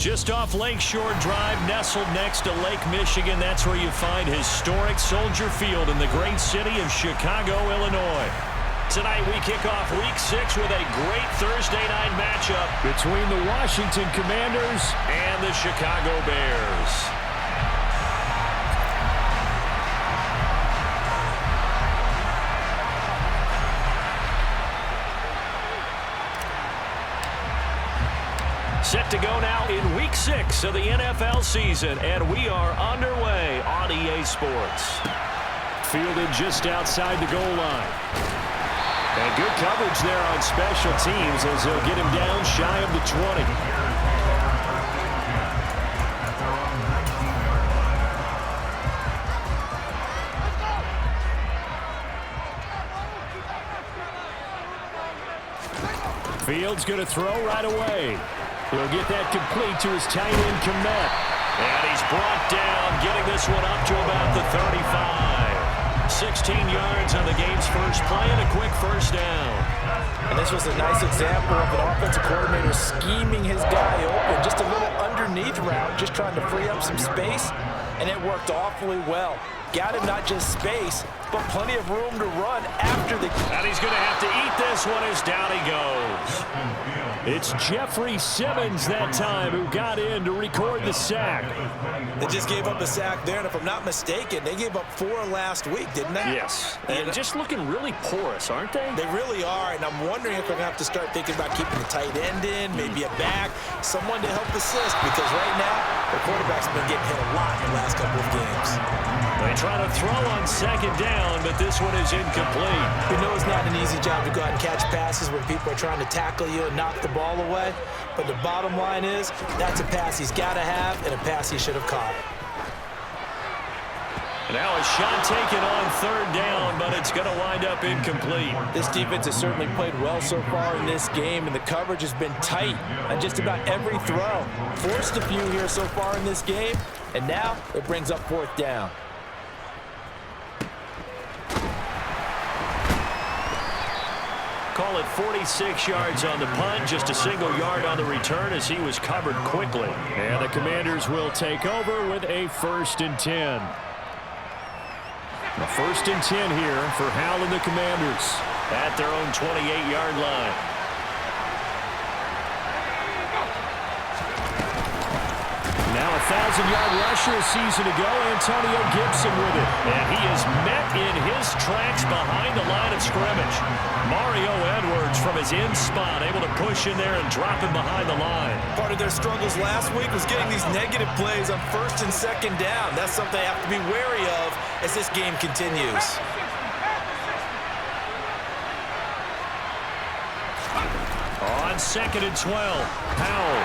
Just off Lakeshore Drive, nestled next to Lake Michigan. That's where you find historic Soldier Field in the great city of Chicago, Illinois. Tonight we kick off Week 6 with a great Thursday night matchup between the Washington Commanders and the Chicago Bears. Set to go now in Week 6 of the NFL season, and we are underway on EA Sports. Fielded just outside the goal line. And good coverage there on special teams as they'll get him down shy of the 20. Fields going to throw right away. He'll get that complete to his tight end, Kmet. And he's brought down, getting this one up to about the 35. 16 yards on the game's first play and a quick first down. And this was a nice example of an offensive coordinator scheming his guy open. Just a little underneath route, just trying to free up some space, and it worked awfully well. Got him not just space, but plenty of room to run after the... And he's going to have to eat this one as down he goes. It's Jeffrey Simmons that time who got in to record the sack. They just gave up a sack there, and if I'm not mistaken, they gave up 4 last week, didn't they? Yes. And just looking really porous, aren't they? They really are, and I'm wondering if they're going to have to start thinking about keeping the tight end in, maybe a back, someone to help assist, because right now, their quarterback's been getting hit a lot in the last couple of games. They try to throw on second down, but this one is incomplete. We know it's not an easy job to go out and catch passes when people are trying to tackle you and knock the ball away. But the bottom line is, that's a pass he's got to have and a pass he should have caught. Now a shot taken on third down, but it's going to wind up incomplete. This defense has certainly played well so far in this game, and the coverage has been tight on just about every throw. Forced a few here so far in this game, and now it brings up fourth down. Call it 46 yards on the punt, just a single yard on the return as he was covered quickly. And the Commanders will take over with a 1st and 10. A 1st and 10 here for Howell and the Commanders at their own 28-yard line. Now a 1,000-yard rusher a season ago, Antonio Gibson with it. And he is met in his tracks behind the line of scrimmage. Mario Edwards from his in spot, able to push in there and drop him behind the line. Part of their struggles last week was getting these negative plays on 1st and 2nd down. That's something they have to be wary of as this game continues. On 2nd and 12, Howell.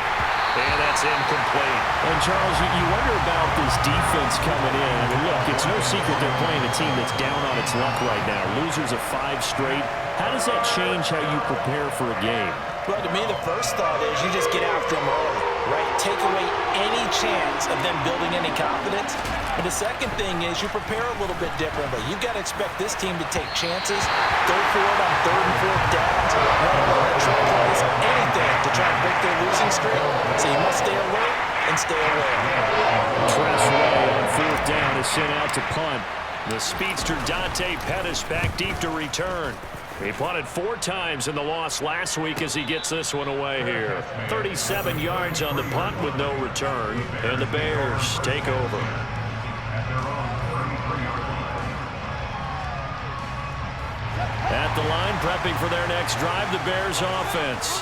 And that's incomplete. And, Charles, you wonder about this defense coming in. I mean, look, it's no secret they're playing a team that's down on its luck right now. Losers of 5 straight. How does that change how you prepare for a game? Well, to me, the first thought is you just get after them early, right? Take away any chance of them building any confidence. And the second thing is you prepare a little bit differently. You've got to expect this team to take chances, go for it on 3rd and 4th downs, run trick plays, anything to try and break their losing streak. So you must stay alert and stay aware. Tressway on 4th down is sent out to punt. The speedster Dante Pettis back deep to return. He punted 4 times in the loss last week as he gets this one away here. 37 yards on the punt with no return. And the Bears take over. At the line, prepping for their next drive, the Bears offense.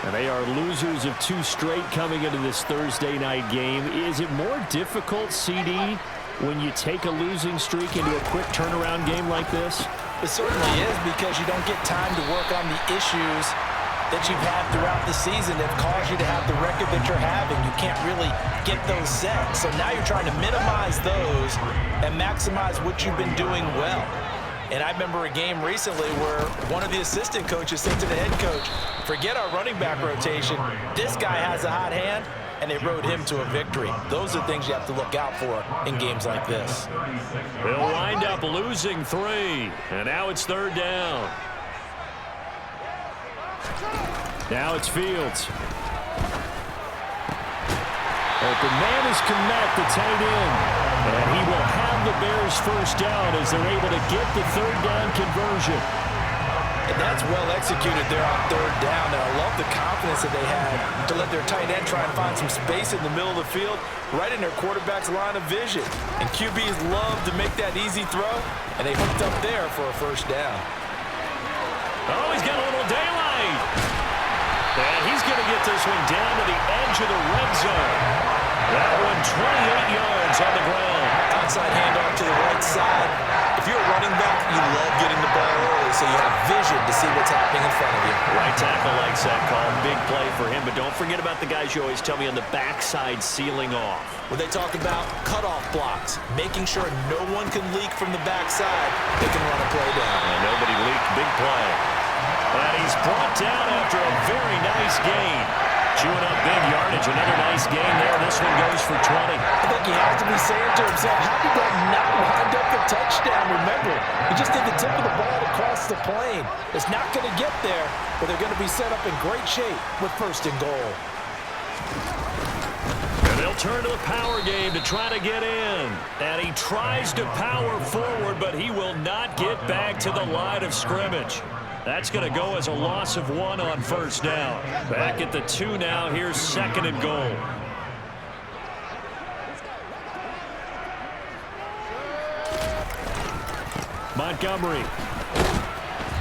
And they are losers of 2 straight coming into this Thursday night game. Is it more difficult, CD, when you take a losing streak into a quick turnaround game like this? It certainly is, because you don't get time to work on the issues that you've had throughout the season that caused you to have the record that you're having. You can't really get those set. So now you're trying to minimize those and maximize what you've been doing well. And I remember a game recently where one of the assistant coaches said to the head coach, forget our running back rotation. This guy has a hot hand, and they rode him to a victory. Those are things you have to look out for in games like this. They'll wind up losing 3, and now it's 3rd down. Now it's Fields. Open man is Kmet, the tight end. And he will have the Bears first down as they're able to get the third down conversion. And that's well executed there on third down. And I love the confidence that they had to let their tight end try and find some space in the middle of the field, right in their quarterback's line of vision. And QBs love to make that easy throw, and they hooked up there for a first down. Oh, he's got a little daylight. And he's going to get this one down to the edge of the red zone. That one 28 yards on the ground. Outside handoff to the right side. If you're a running back, you love getting the ball early so you have vision to see what's happening in front of you. Right tackle likes that call. Big play for him, but don't forget about the guys you always tell me on the backside sealing off. When they talk about cutoff blocks, making sure no one can leak from the backside, they can run a play down. And nobody leaked. Big play. And he's brought down after a very nice gain. Chewing up big yardage. Another nice gain there. This one goes for 20. I think he has to be saying to himself, how did that not wind up a touchdown? Remember, he just did the tip of the ball across the plane. It's not going to get there, but they're going to be set up in great shape with first and goal. And they'll turn to the power game to try to get in. And he tries to power forward, but he will not get back to the line of scrimmage. That's going to go as a loss of 1 on first down. Back at the 2 now. Here's second and goal. Montgomery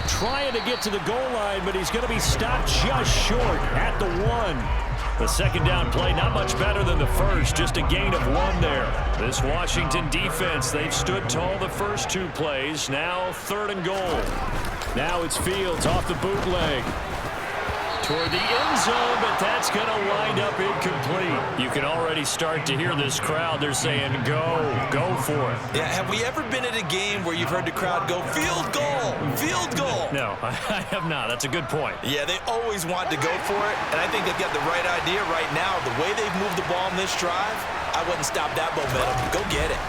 trying to get to the goal line, but he's going to be stopped just short at the 1. The second down play, not much better than the first, just a gain of 1 there. This Washington defense, they've stood tall the first 2 plays. Now third and goal. Now it's Fields off the bootleg. Toward the end zone, but that's going to wind up incomplete. You can already start to hear this crowd. They're saying, go for it. Yeah, have we ever been at a game where you've heard the crowd go, field goal, field goal? No, I have not. That's a good point. Yeah, they always want to go for it, and I think they've got the right idea right now. The way they've moved the ball in this drive, I wouldn't stop that momentum. Go get it.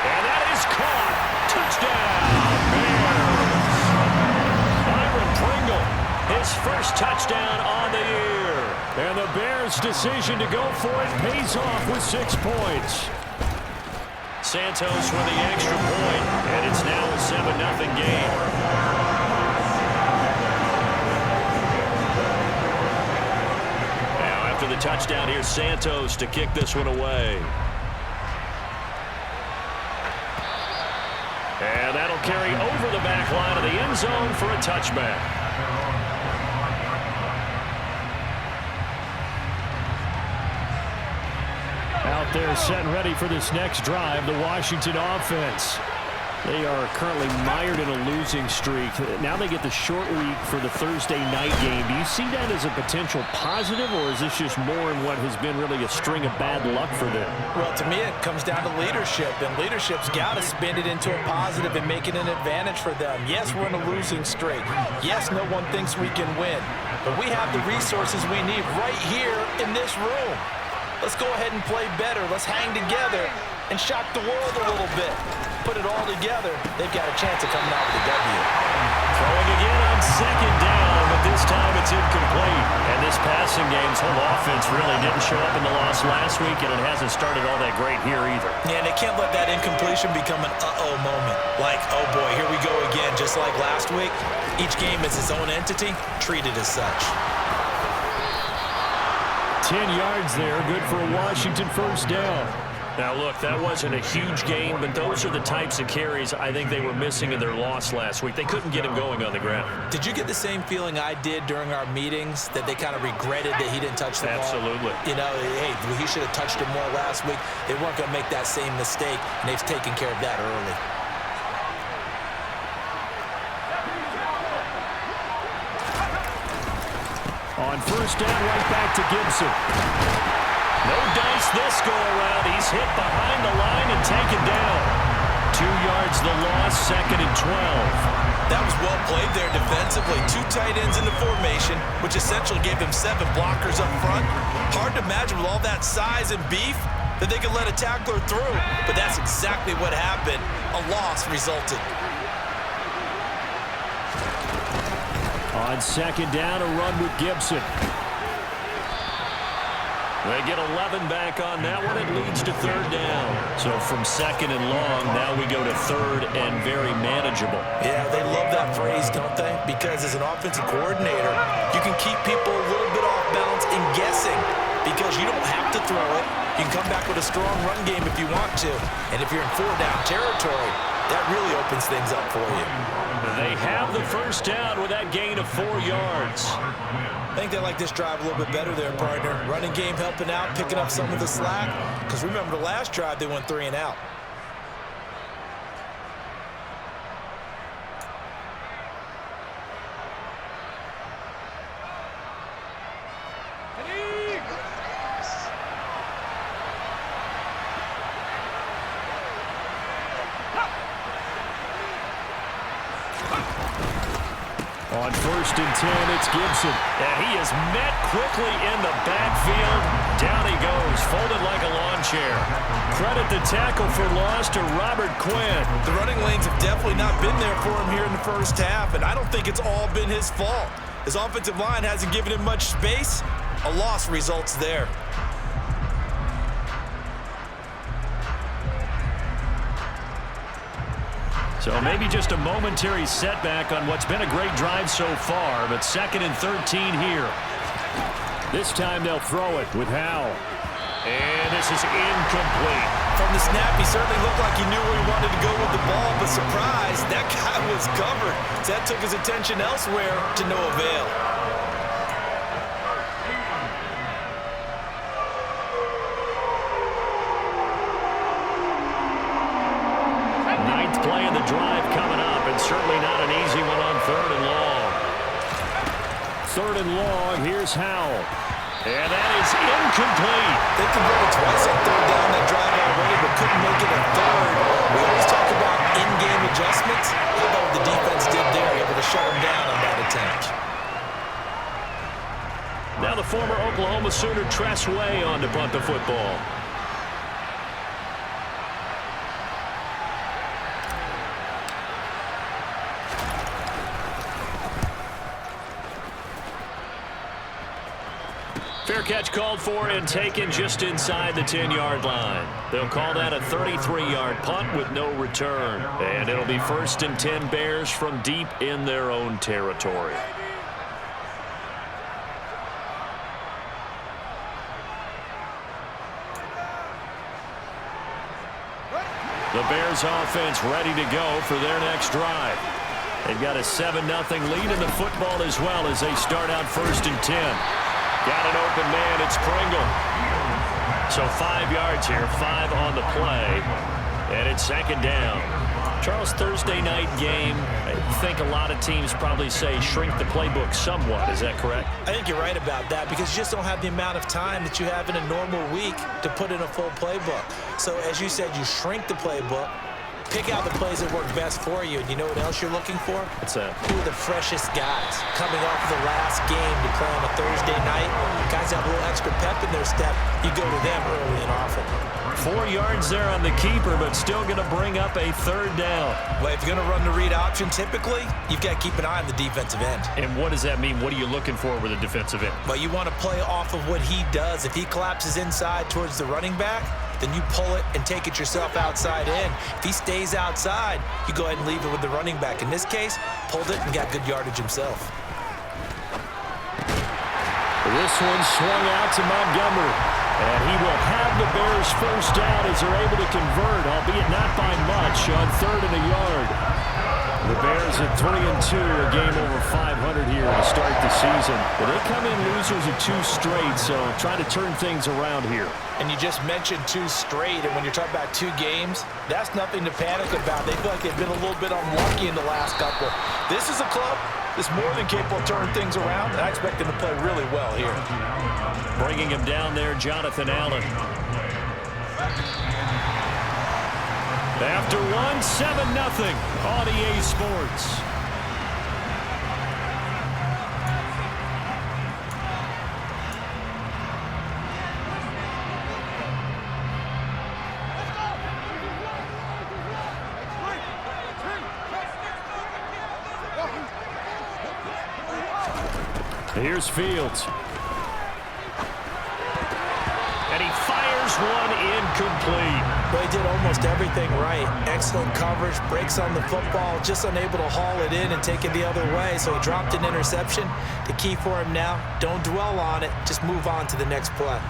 And that is caught. Touchdown. His first touchdown on the year. And the Bears' decision to go for it pays off with 6 points. Santos with the extra point, and it's now a 7-0 game. Now after the touchdown, here's Santos to kick this one away. And that'll carry over the back line of the end zone for a touchback. Out there set and ready for this next drive, the Washington offense. They are currently mired in a losing streak. Now they get the short week for the Thursday night game. Do you see that as a potential positive, or is this just more in what has been really a string of bad luck for them? Well, to me, it comes down to leadership, and leadership's got to spin it into a positive and make it an advantage for them. Yes, we're in a losing streak. Yes, no one thinks we can win, but we have the resources we need right here in this room. Let's go ahead and play better. Let's hang together and shock the world a little bit. Put it all together, they've got a chance of coming out with a W. Throwing again on second down, but this time it's incomplete. And this passing game's whole offense really didn't show up in the loss last week, and it hasn't started all that great here either. Yeah, and they can't let that incompletion become an uh-oh moment. Like, oh boy, here we go again, just like last week. Each game is its own entity, treated as such. 10 yards there, good for a Washington first down. Now, look, that wasn't a huge game, but those are the types of carries I think they were missing in their loss last week. They couldn't get him going on the ground. Did you get the same feeling I did during our meetings, that they kind of regretted that he didn't touch the ball? Absolutely. You know, hey, he should have touched it more last week. They weren't going to make that same mistake, and they've taken care of that early. On first down, right back to Gibson. No dice this go-around. He's hit behind the line and taken down. 2 yards the loss, second and 12. That was well played there defensively. 2 tight ends in the formation, which essentially gave him 7 blockers up front. Hard to imagine with all that size and beef that they could let a tackler through. But that's exactly what happened. A loss resulted. On second down, a run with Gibson. They get 11 back on that one. It leads to third down. So from second and long, now we go to third and very manageable. Yeah, they love that phrase, don't they? Because as an offensive coordinator, you can keep people a little bit off balance and guessing because you don't have to throw it. You can come back with a strong run game if you want to. And if you're in four-down territory, that really opens things up for you. They have the first down with that gain of 4 yards. I think they like this drive a little bit better there, partner. Running game helping out, picking up some of the slack. Because remember, the last drive, they went 3 and out. On first and 10, it's Gibson. And he is met quickly in the backfield. Down he goes, folded like a lawn chair. Credit the tackle for loss to Robert Quinn. The running lanes have definitely not been there for him here in the first half, and I don't think it's all been his fault. His offensive line hasn't given him much space. A loss results there. So maybe just a momentary setback on what's been a great drive so far, but second and 13 here. This time they'll throw it with Howell. And this is incomplete. From the snap, he certainly looked like he knew where he wanted to go with the ball, but surprise, that guy was covered. So that took his attention elsewhere to no avail. Play of the drive coming up, and certainly not an easy one on third and long. Third and long, here's Howell. And that is incomplete. They converted twice on third down that drive already, but couldn't make it a third. We always talk about in-game adjustments. How about what the defense did there, able to shut them down on that attempt. Now the former Oklahoma Sooner Tress Way on to punt the football. Fair catch called for and taken just inside the 10-yard line. They'll call that a 33-yard punt with no return. And it'll be first and 10 Bears from deep in their own territory. The Bears offense ready to go for their next drive. They've got a 7-0 lead in the football as well as they start out first and 10. Got an open man, it's Pringle. So 5 yards here, 5 on the play, and it's second down. Charles, Thursday night game, I think a lot of teams probably say shrink the playbook somewhat. Is that correct? I think you're right about that because you just don't have the amount of time that you have in a normal week to put in a full playbook. So as you said, you shrink the playbook, pick out the plays that work best for you. And you know what else you're looking for? What's that? Who are the freshest guys coming off the last game to play on a Thursday night? Guys have a little extra pep in their step. You go to them early and often. 4 yards there on the keeper, but still going to bring up a third down. Well, if you're going to run the read option, typically, you've got to keep an eye on the defensive end. And what does that mean? What are you looking for with a defensive end? Well, you want to play off of what he does. If he collapses inside towards the running back, then you pull it and take it yourself outside in. If he stays outside, you go ahead and leave it with the running back. In this case, pulled it and got good yardage himself. This one swung out to Montgomery. And he will have the Bears first down as they're able to convert, albeit not by much, on third and a yard. The Bears at 3-2, a game over 500 here to start the season. But they come in losers of 2 straight, so trying to turn things around here. And you just mentioned 2 straight, and when you're talking about 2 games, that's nothing to panic about. They feel like they've been a little bit unlucky in the last couple. This is a club that's more than capable of turning things around, and I expect them to play really well here. Bringing him down there, Jonathan Allen. After one, 7-0 on EA Sports. Here's Fields. Well, he did almost everything right. Excellent coverage, breaks on the football, just unable to haul it in and take it the other way. So he dropped an interception. The key for him now, don't dwell on it. Just move on to the next play.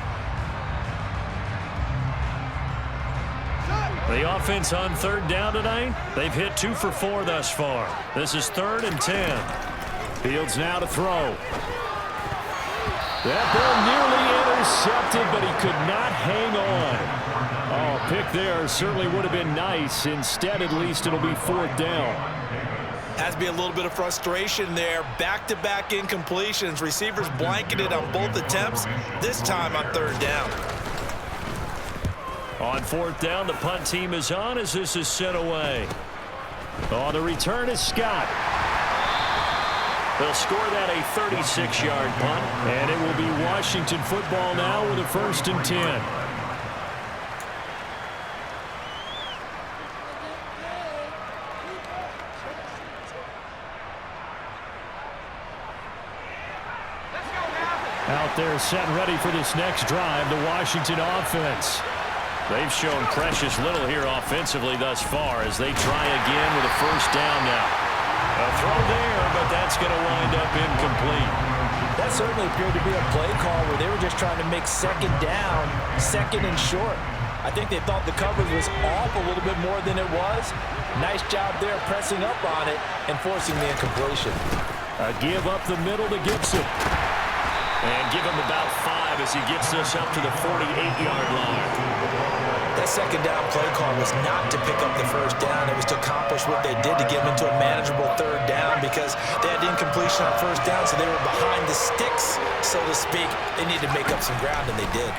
The offense on third down tonight, they've hit 2 for 4 thus far. This is 3rd and 10. Fields now to throw. That ball nearly intercepted, but he could not hang on. Oh, pick there certainly would have been nice. Instead, at least, it'll be 4th down. Has to be a little bit of frustration there. Back-to-back incompletions. Receivers blanketed on both attempts, this time on 3rd down. On 4th down, the punt team is on as this is sent away. On the return is Scott. They'll score that a 36-yard punt. And it will be Washington football now with a 1st and 10. Out there set and ready for this next drive, the Washington offense. They've shown precious little here offensively thus far as they try again with a 1st down now. A throw there, but that's going to wind up incomplete. That certainly appeared to be a play call where they were just trying to make 2nd down, 2nd and short. I think they thought the coverage was off a little bit more than it was. Nice job there pressing up on it and forcing the incompletion. A give up the middle to Gibson. And give him about 5 as he gets this up to the 48-yard line. That 2nd down play call was not to pick up the 1st down. It was to accomplish what they did to get them into a manageable 3rd down because they had incompletion on 1st down, so they were behind the sticks, so to speak. They needed to make up some ground, and they did.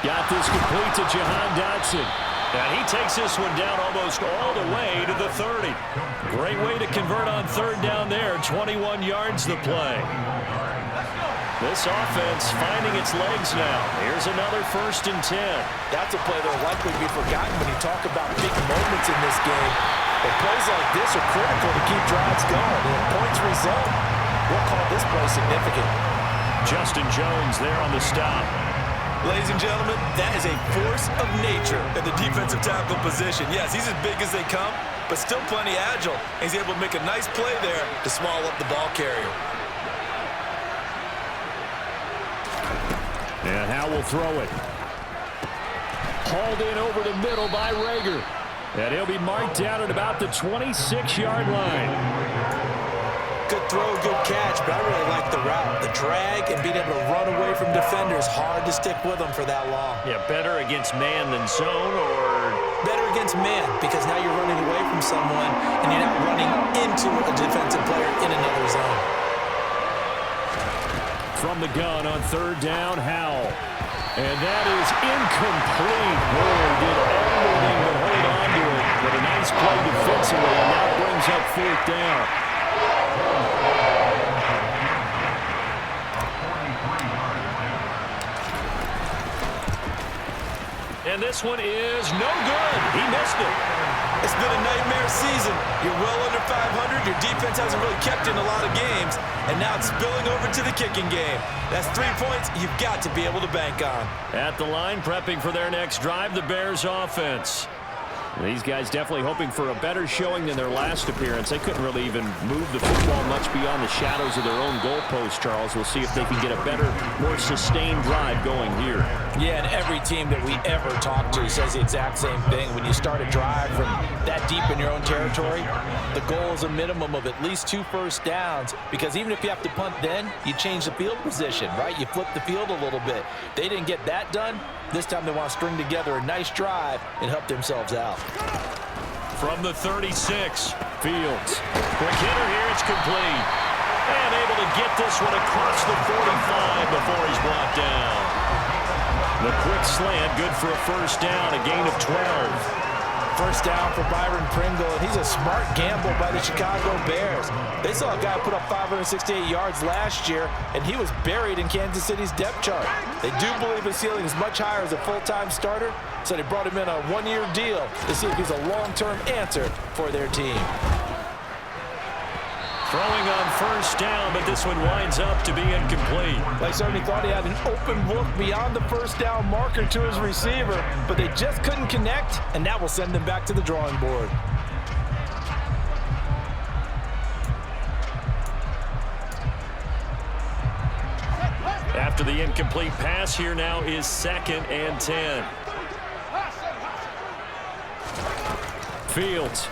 Got this complete to Jahan Dotson. And he takes this one down almost all the way to the 30. Great way to convert on 3rd down there. 21 yards the play. This offense finding its legs now. Here's another 1st and 10. That's a play that will likely be forgotten when you talk about big moments in this game. But plays like this are critical to keep drives going. And if points result, we'll call this play significant. Justin Jones there on the stop. Ladies and gentlemen, that is a force of nature at the defensive tackle position. Yes, he's as big as they come, but still plenty agile. He's able to make a nice play there to swallow up the ball carrier. And Howe will throw it. Hauled in over the middle by Reagor. And he'll be marked down at about the 26-yard line. Good throw, good catch, but I really like the route. The drag and being able to run away from defenders, hard to stick with them for that long. Yeah, better against man than zone, or? Better against man, because now you're running away from someone and you're not running into a defensive player in another zone. From the gun on 3rd down, Howell. And that is incomplete. Boy, did everything to hold on to it. But a nice play defensively, and that brings up 4th down. And this one is no good. He missed it. It's been a nightmare season. You're well under 500. Your defense hasn't really kept in a lot of games. And now it's spilling over to the kicking game. That's 3 points you've got to be able to bank on. At the line, prepping for their next drive, the Bears offense. These guys definitely hoping for a better showing than their last appearance. They couldn't really even move the football much beyond the shadows of their own goalpost, Charles. We'll see if they can get a better, more sustained drive going here. Yeah, and every team that we ever talk to says the exact same thing. When you start a drive from that deep in your own territory, the goal is a minimum of at least 2 first downs, because even if you have to punt then, you change the field position, right? You flip the field a little bit. They didn't get that done. This time they want to string together a nice drive and help themselves out. From the 36, Fields. Quick hitter here, it's complete. And able to get this one across the 45 before he's brought down. The quick slant, good for a first down, a gain of 12. First down for Byron Pringle, and he's a smart gamble by the Chicago Bears. They saw a guy put up 568 yards last year, and he was buried in Kansas City's depth chart. They do believe his ceiling is much higher as a full-time starter, so they brought him in a one-year deal to see if he's a long-term answer for their team. Throwing on first down, but this one winds up to be incomplete. They certainly thought he had an open look beyond the first down marker to his receiver, but they just couldn't connect, and that will send them back to the drawing board. After the incomplete pass, here now is 2nd and 10. Fields.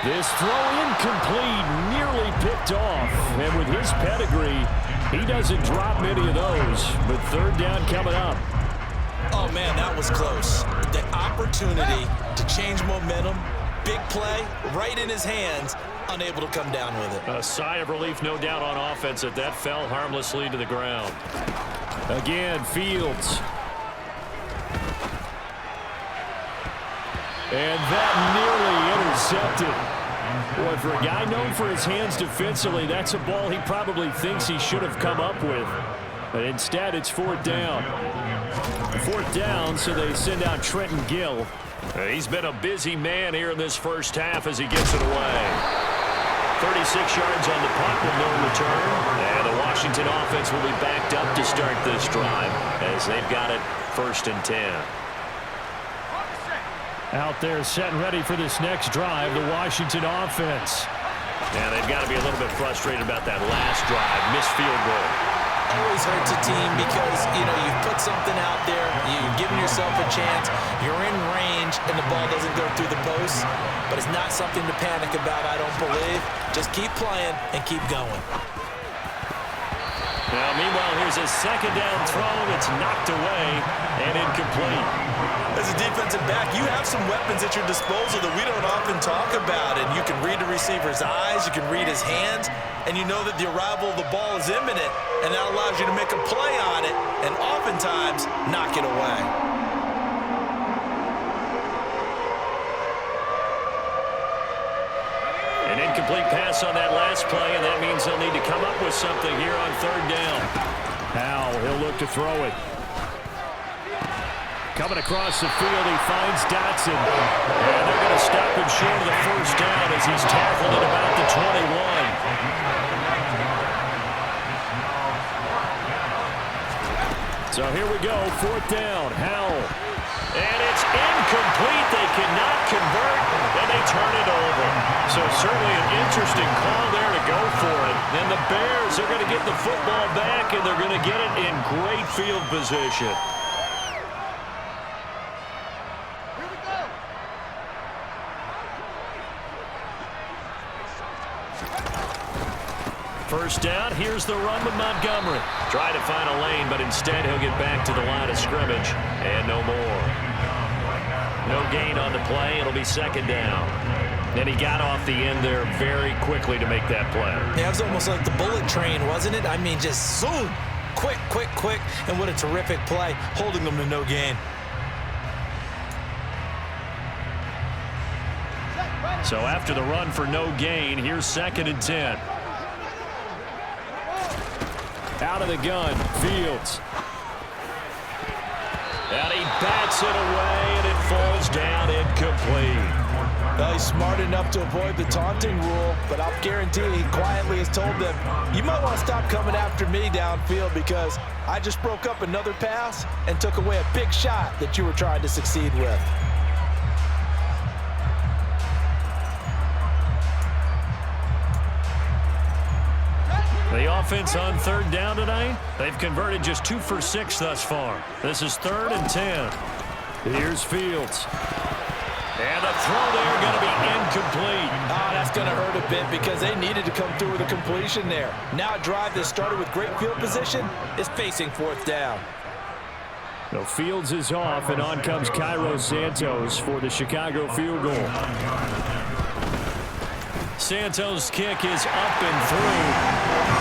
This throw incomplete, nearly picked off. And with his pedigree, he doesn't drop many of those. But 3rd down coming up. Oh, man, that was close. The opportunity to change momentum, big play, right in his hands, unable to come down with it. A sigh of relief, no doubt, on offense that fell harmlessly to the ground. Again, Fields. And that nearly intercepted. Boy, for a guy known for his hands defensively, that's a ball he probably thinks he should have come up with. But instead, it's 4th down. 4th down, so they send out Trenton Gill. He's been a busy man here in this first half as he gets it away. 36 yards on the punt with no return. And the Washington offense will be backed up to start this drive as they've got it 1st and 10. Out there set and ready for this next drive, the Washington offense. Now they've got to be a little bit frustrated about that last drive, missed field goal. Always hurts a team because, you've put something out there, you've given yourself a chance, you're in range, and the ball doesn't go through the post. But it's not something to panic about, I don't believe. Just keep playing and keep going. Now, meanwhile, here's a 2nd down throw that's knocked away and incomplete. As a defensive back, you have some weapons at your disposal that we don't often talk about. And you can read the receiver's eyes, you can read his hands, and you know that the arrival of the ball is imminent, and that allows you to make a play on it and oftentimes knock it away. An incomplete pass on that last play, and that means they'll need to come up with something here on 3rd down. Howell, he'll look to throw it. Coming across the field, he finds Dotson. And they're going to stop him short of the first down as he's tackled at about the 21. So here we go, 4th down, Howell. And it's incomplete. They cannot convert, and they turn it over. So certainly an interesting call there to go for it. And the Bears are going to get the football back, and they're going to get it in great field position. First down, here's the run with Montgomery. Try to find a lane, but instead he'll get back to the line of scrimmage, and no more. No gain on the play. It'll be 2nd down. And he got off the end there very quickly to make that play. Yeah, it was almost like the bullet train, wasn't it? I mean, just zoom. Quick, quick, quick. And what a terrific play, holding them to no gain. So after the run for no gain, here's 2nd and 10. Out of the gun, Fields. And he bats it away, and it falls down incomplete. Well, he's smart enough to avoid the taunting rule, but I'll guarantee he quietly has told them, you might want to stop coming after me downfield because I just broke up another pass and took away a big shot that you were trying to succeed with. The offense on 3rd down tonight, they've converted just 2 for 6 thus far. This is 3rd and 10. Here's Fields. And the throw there going to be incomplete. Oh, that's going to hurt a bit because they needed to come through with a completion there. Now a drive that started with great field position is facing 4th down. So Fields is off, and on comes Cairo Santos for the Chicago field goal. Santos' kick is up and through.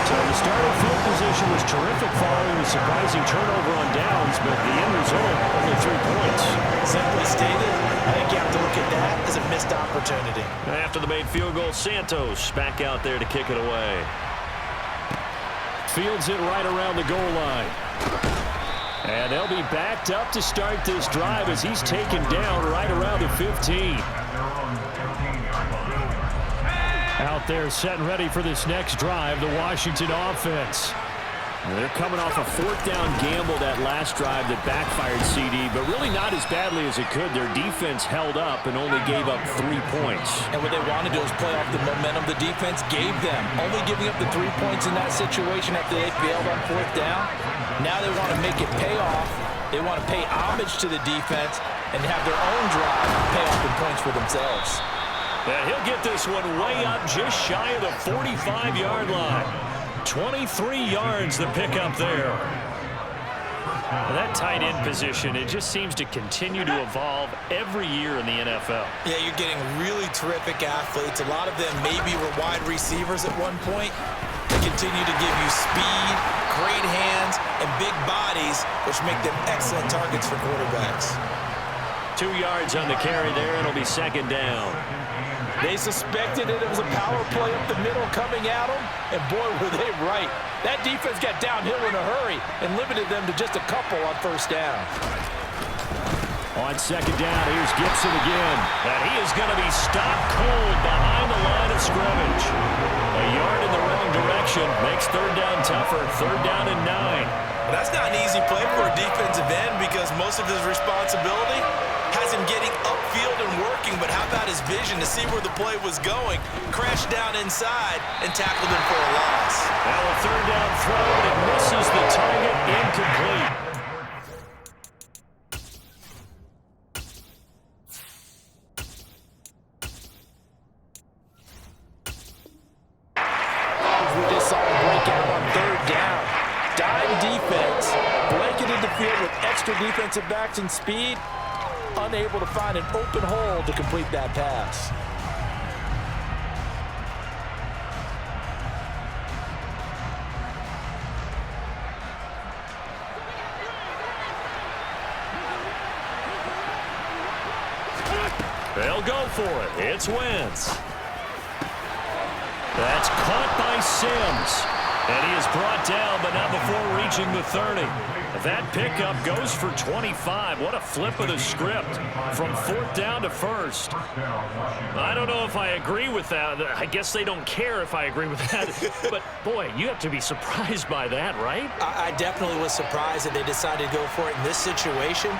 So the starting field position was terrific following a surprising turnover on downs, but the end result, only 3 points. Simply stated, I think you have to look at that as a missed opportunity. After the made field goal, Santos back out there to kick it away. Fields it right around the goal line. And they'll be backed up to start this drive as he's taken down right around the 15. Out there set and ready for this next drive, the Washington offense. They're coming off a fourth down gamble that last drive that backfired CD, but really not as badly as it could. Their defense held up and only gave up 3 points. And what they want to do is play off the momentum the defense gave them. Only giving up the 3 points in that situation after they failed on fourth down. Now they want to make it pay off. They want to pay homage to the defense and have their own drive pay off in points for themselves. And he'll get this one way up just shy of the 45-yard line. 23 yards the pickup there. That tight end position, it just seems to continue to evolve every year in the NFL. Yeah, you're getting really terrific athletes. A lot of them maybe were wide receivers at one point. They continue to give you speed, great hands, and big bodies, which make them excellent targets for quarterbacks. 2 yards on the carry there, and it'll be second down. They suspected it was a power play up the middle coming at them, and boy, were they right. That defense got downhill in a hurry and limited them to just a couple on first down. On second down, here's Gibson again. And he is going to be stopped cold behind the line of scrimmage. A yard in the wrong direction makes third down tougher. Third down and 9. That's not an easy play for a defensive end because most of his responsibility has him getting upfield and working, but how about his vision to see where the play was going, crashed down inside, and tackled him for a loss. Now a third down throw, and it misses the target, incomplete. We just saw him break out on third down. Dime defense, blanketed the field with extra defensive backs and speed, unable to find an open hole to complete that pass. They'll go for it. It's Wentz. That's caught by Sims. And he is brought down, but not before reaching the 30. That pickup goes for 25. What a flip of the script from fourth down to first. I don't know if I agree with that. I guess they don't care if I agree with that. But, boy, you have to be surprised by that, right? I definitely was surprised that they decided to go for it in this situation.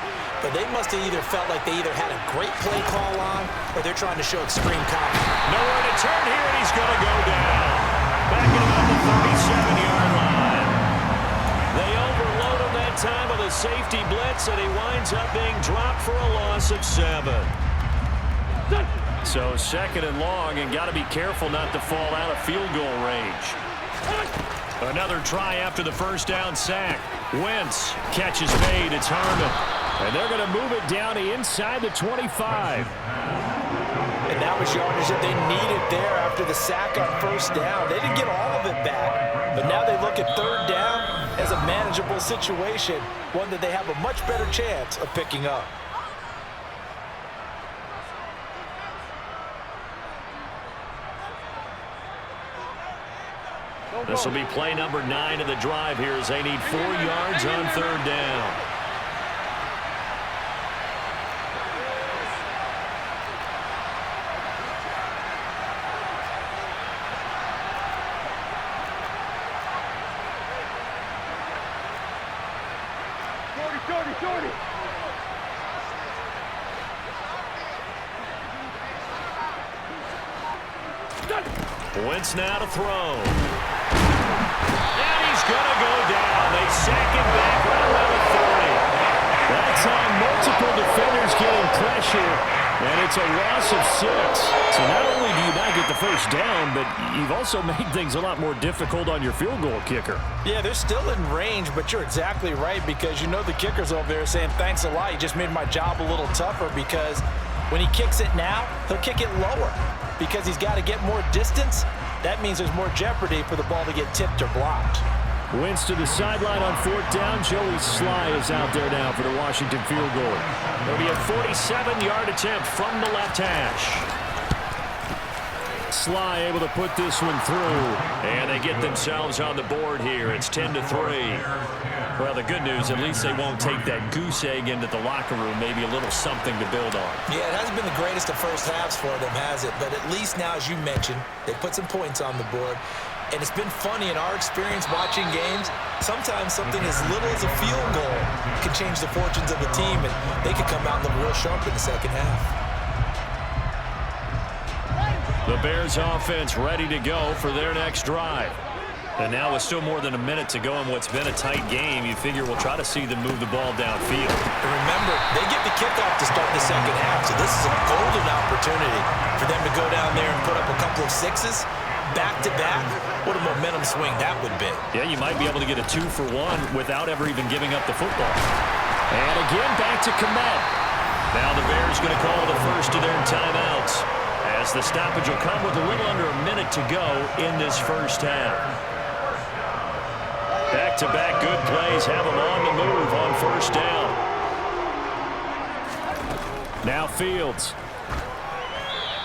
But they must have either felt like they either had a great play call on or they're trying to show extreme confidence. Nowhere to turn here, and he's going to go down. Back at about the 37-yard line. They overload him that time with a safety blitz, and he winds up being dropped for a loss of 7. So second and long, and got to be careful not to fall out of field goal range. Another try after the first down sack. Wentz catches made. It's Harmon. And they're going to move it down to inside the 25. And that was yardage that they needed there after the sack on first down. They didn't get all of it back, but now they look at third down as a manageable situation, one that they have a much better chance of picking up. This will be play number 9 of the drive here as they need 4 yards on third down. Wentz now to throw. And he's going to go down. They sack him back right around the 30. That's on multiple defenders getting pressure, and it's a loss of 6. So not only do you not get the first down, but you've also made things a lot more difficult on your field goal kicker. Yeah, they're still in range, but you're exactly right because you know the kicker's over there saying, thanks a lot. You just made my job a little tougher because when he kicks it now, he'll kick it lower because he's got to get more distance. That means there's more jeopardy for the ball to get tipped or blocked. Wentz to the sideline on fourth down. Joey Sly is out there now for the Washington field goal. It'll be a 47-yard attempt from the left hash. Sly able to put this one through. And they get themselves on the board here. It's 10-3. Well, the good news, at least they won't take that goose egg into the locker room. Maybe a little something to build on. Yeah, it hasn't been the greatest of first halves for them, has it? But at least now, as you mentioned, they put some points on the board. And it's been funny in our experience watching games. Sometimes something as little as a field goal can change the fortunes of a team, and they could come out and look real sharp in the second half. The Bears offense ready to go for their next drive. And now with still more than a minute to go in what's been a tight game, you figure we'll try to see them move the ball downfield. And remember, they get the kickoff to start the second half, so this is a golden opportunity for them to go down there and put up a couple of sixes back-to-back. What a momentum swing that would be. Yeah, you might be able to get a 2-for-1 without ever even giving up the football. And again, back to Kmet. Now the Bears going to call the first of their timeouts, as the stoppage will come with a little under a minute to go in this first half. Back-to-back good plays have them on the move on first down. Now Fields.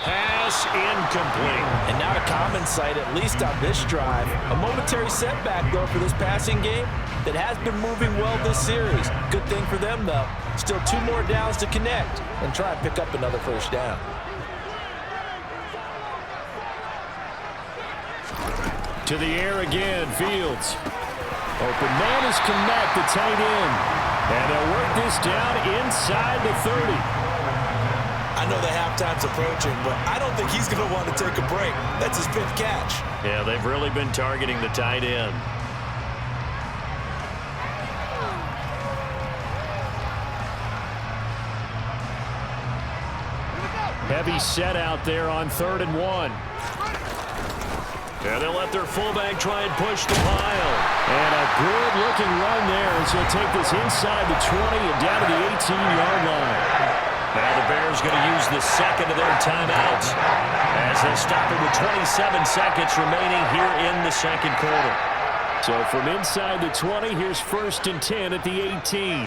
Pass incomplete. And not a common sight, at least on this drive. A momentary setback, though, for this passing game that has been moving well this series. Good thing for them, though. Still 2 more downs to connect and try and pick up another first down. To the air again, Fields. Open man is Kmet, the tight end. And they'll work this down inside the 30. I know the halftime's approaching, but I don't think he's going to want to take a break. That's his 5th catch. Yeah, they've really been targeting the tight end. Heavy set out there on 3rd and 1. And they'll let their fullback try and push the pile. And a good-looking run there as he'll take this inside the 20 and down to the 18-yard line. Now the Bears going to use the second of their timeouts as they stop it with 27 seconds remaining here in the second quarter. So from inside the 20, here's 1st and 10 at the 18.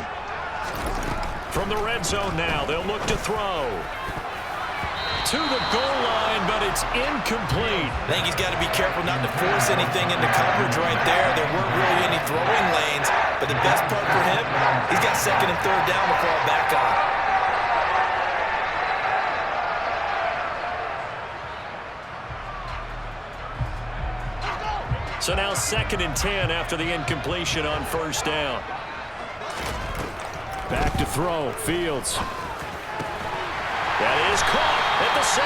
From the red zone now, they'll look to throw. To the goal line, but it's incomplete. I think he's got to be careful not to force anything into coverage right there. There weren't really any throwing lanes, but the best part for him, he's got 2nd and 3rd down to fall back on. So now 2nd and 10 after the incompletion on first down. Back to throw, Fields. That is caught at the 7.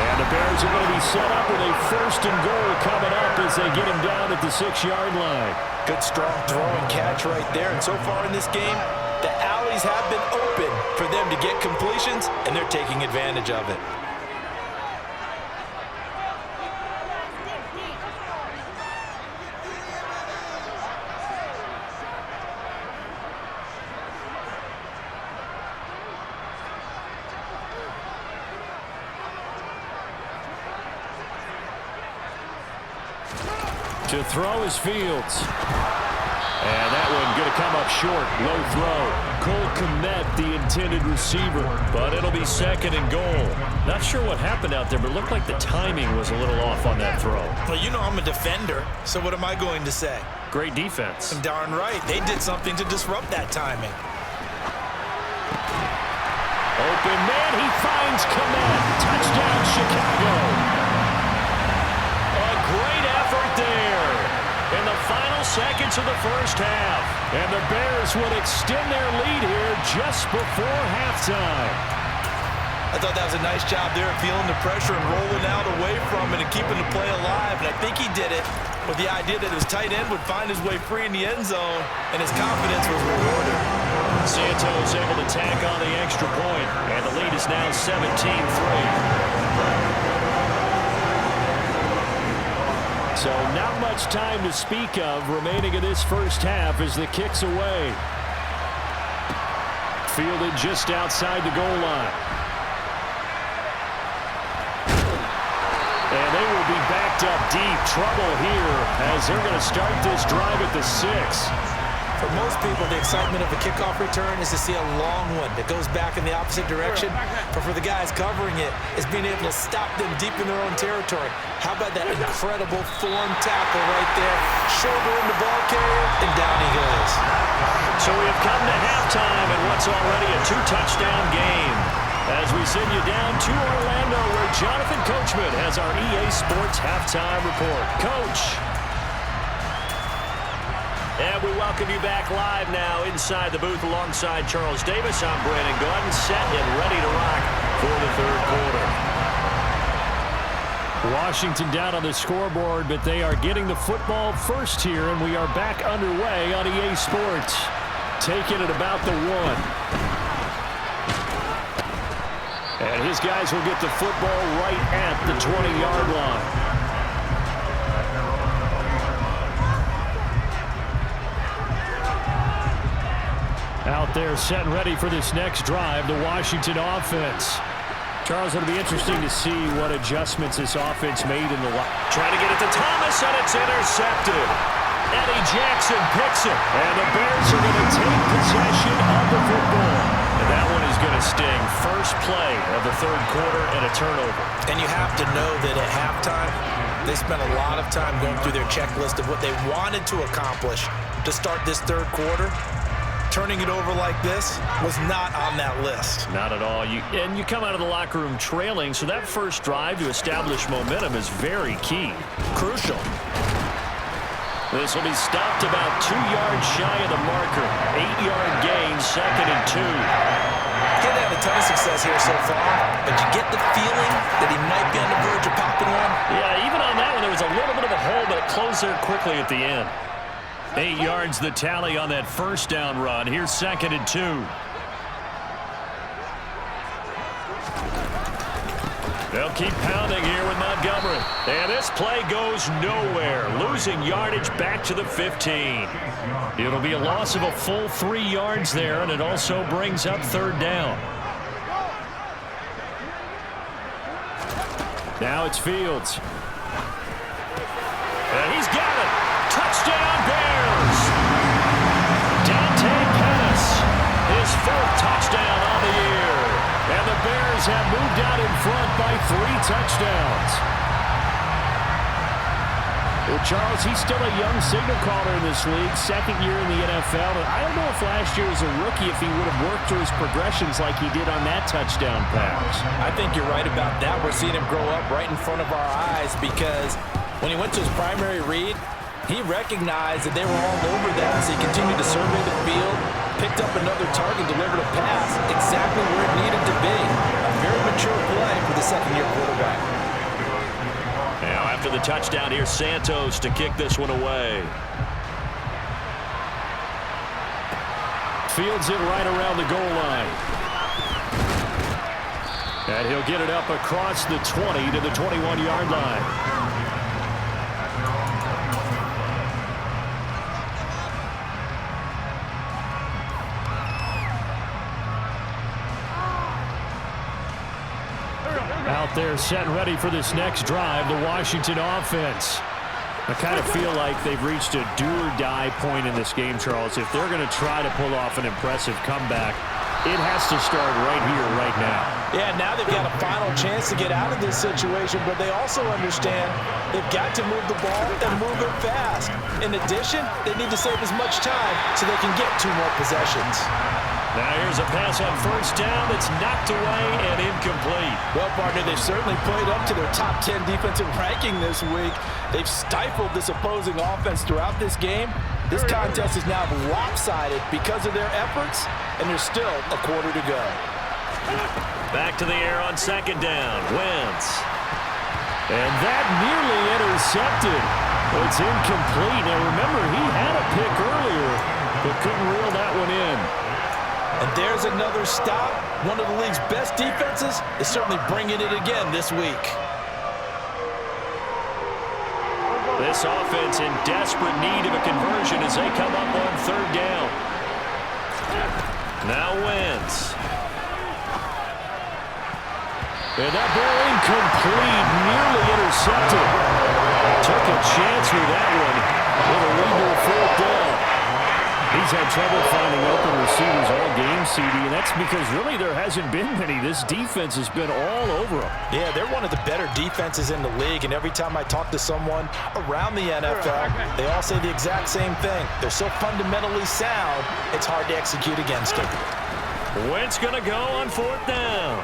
And the Bears are going to be set up with a 1st and goal coming up as they get him down at the 6-yard line. Good strong throw and catch right there. And so far in this game, the alleys have been open for them to get completions, and they're taking advantage of it. To throw is Fields. And that one going to come up short. Low throw. Cole Kmet, the intended receiver. But it'll be 2nd and goal. Not sure what happened out there, but it looked like the timing was a little off on that throw. Well, you know I'm a defender, so what am I going to say? Great defense. Darn right. They did something to disrupt that timing. Open man. He finds Kmet. Touchdown, Chicago. A great effort there in the final seconds of the first half. And the Bears would extend their lead here just before halftime. I thought that was a nice job there of feeling the pressure and rolling out away from it and keeping the play alive. And I think he did it with the idea that his tight end would find his way free in the end zone, and his confidence was rewarded. Santos able to tack on the extra point, and the lead is now 17-3. So not much time to speak of remaining in this first half as the kick's away. Fielded just outside the goal line. And they will be backed up deep. Trouble here as they're going to start this drive at the 6. For most people, the excitement of a kickoff return is to see a long one that goes back in the opposite direction. But for the guys covering it, it's being able to stop them deep in their own territory. How about that incredible form tackle right there? Shoulder in the ball carrier, and down he goes. So we have come to halftime in what's already a 2-touchdown game. As we send you down to Orlando, where Jonathan Coachman has our EA Sports Halftime Report. Coach. And we welcome you back live now inside the booth alongside Charles Davis. I'm Brandon Gaudin, set and ready to rock for the third quarter. Washington down on the scoreboard, but they are getting the football first here, and we are back underway on EA Sports. Taking it about the 1. And his guys will get the football right at the 20-yard line. Out there set and ready for this next drive, the Washington offense. Charles, it'll be interesting to see what adjustments this offense made in the line. Trying to get it to Thomas, and it's intercepted. Eddie Jackson picks it, and the Bears are going to take possession of the football. And that one is going to sting. First play of the third quarter and a turnover. And you have to know that at halftime, they spent a lot of time going through their checklist of what they wanted to accomplish to start this third quarter. Turning it over like this was not on that list. Not at all. And you come out of the locker room trailing, so that first drive to establish momentum is very key. Crucial. This will be stopped about 2 yards shy of the marker. 8-yard gain, 2nd and 2. He's had a ton of success here so far, but you get the feeling that he might be on the verge of popping one. Yeah, even on that one, there was a little bit of a hole, but it closed there quickly at the end. 8 yards the tally on that first down run. Here's 2nd and 2. They'll keep pounding here with Montgomery. And this play goes nowhere. Losing yardage back to the 15. It'll be a loss of a full 3 yards there, and it also brings up 3rd down. Now it's Fields. And he's got it. Touchdown, Bears! Dante Pettis, his 4th touchdown on the year. And the Bears have moved out in front by 3 touchdowns. Well, Charles, he's still a young signal caller in this league, 2nd year in the NFL. And I don't know if last year as a rookie, if he would have worked through his progressions like he did on that touchdown pass. I think you're right about that. We're seeing him grow up right in front of our eyes because when he went to his primary read, he recognized that they were all over that, so he continued to survey the field, picked up another target, delivered a pass exactly where it needed to be. A very mature play for the 2nd-year quarterback. Now after the touchdown, here's Santos to kick this one away. Fields it right around the goal line. And he'll get it up across the 20 to the 21-yard line. Out there set and ready for this next drive, the Washington offense. I kind of feel like they've reached a do-or-die point in this game, Charles. If they're going to try to pull off an impressive comeback, it has to start right here, right now. Yeah, now they've got a final chance to get out of this situation, but they also understand they've got to move the ball and move it fast. In addition, they need to save as much time so they can get 2 more possessions. Now here's a pass on 1st down that's knocked away and incomplete. Well, partner, they've certainly played up to their top 10 defensive ranking this week. They've stifled this opposing offense throughout this game. This contest is now lopsided because of their efforts, and there's still a quarter to go. Back to the air on 2nd down. Wentz. And that nearly intercepted. It's incomplete. Now remember, he had a pick earlier, but couldn't reel that one in. And there's another stop. One of the league's best defenses is certainly bringing it again this week. This offense in desperate need of a conversion as they come up on 3rd down. Now Wentz. And that ball incomplete, nearly intercepted. Took a chance with that one. With a legal 4th down. He's has had trouble finding open receivers all game, CD, and that's because really there hasn't been many. This defense has been all over them. Yeah, they're one of the better defenses in the league, and every time I talk to someone around the NFL, they all say the exact same thing. They're so fundamentally sound, it's hard to execute against them. Wentz going to go on 4th down.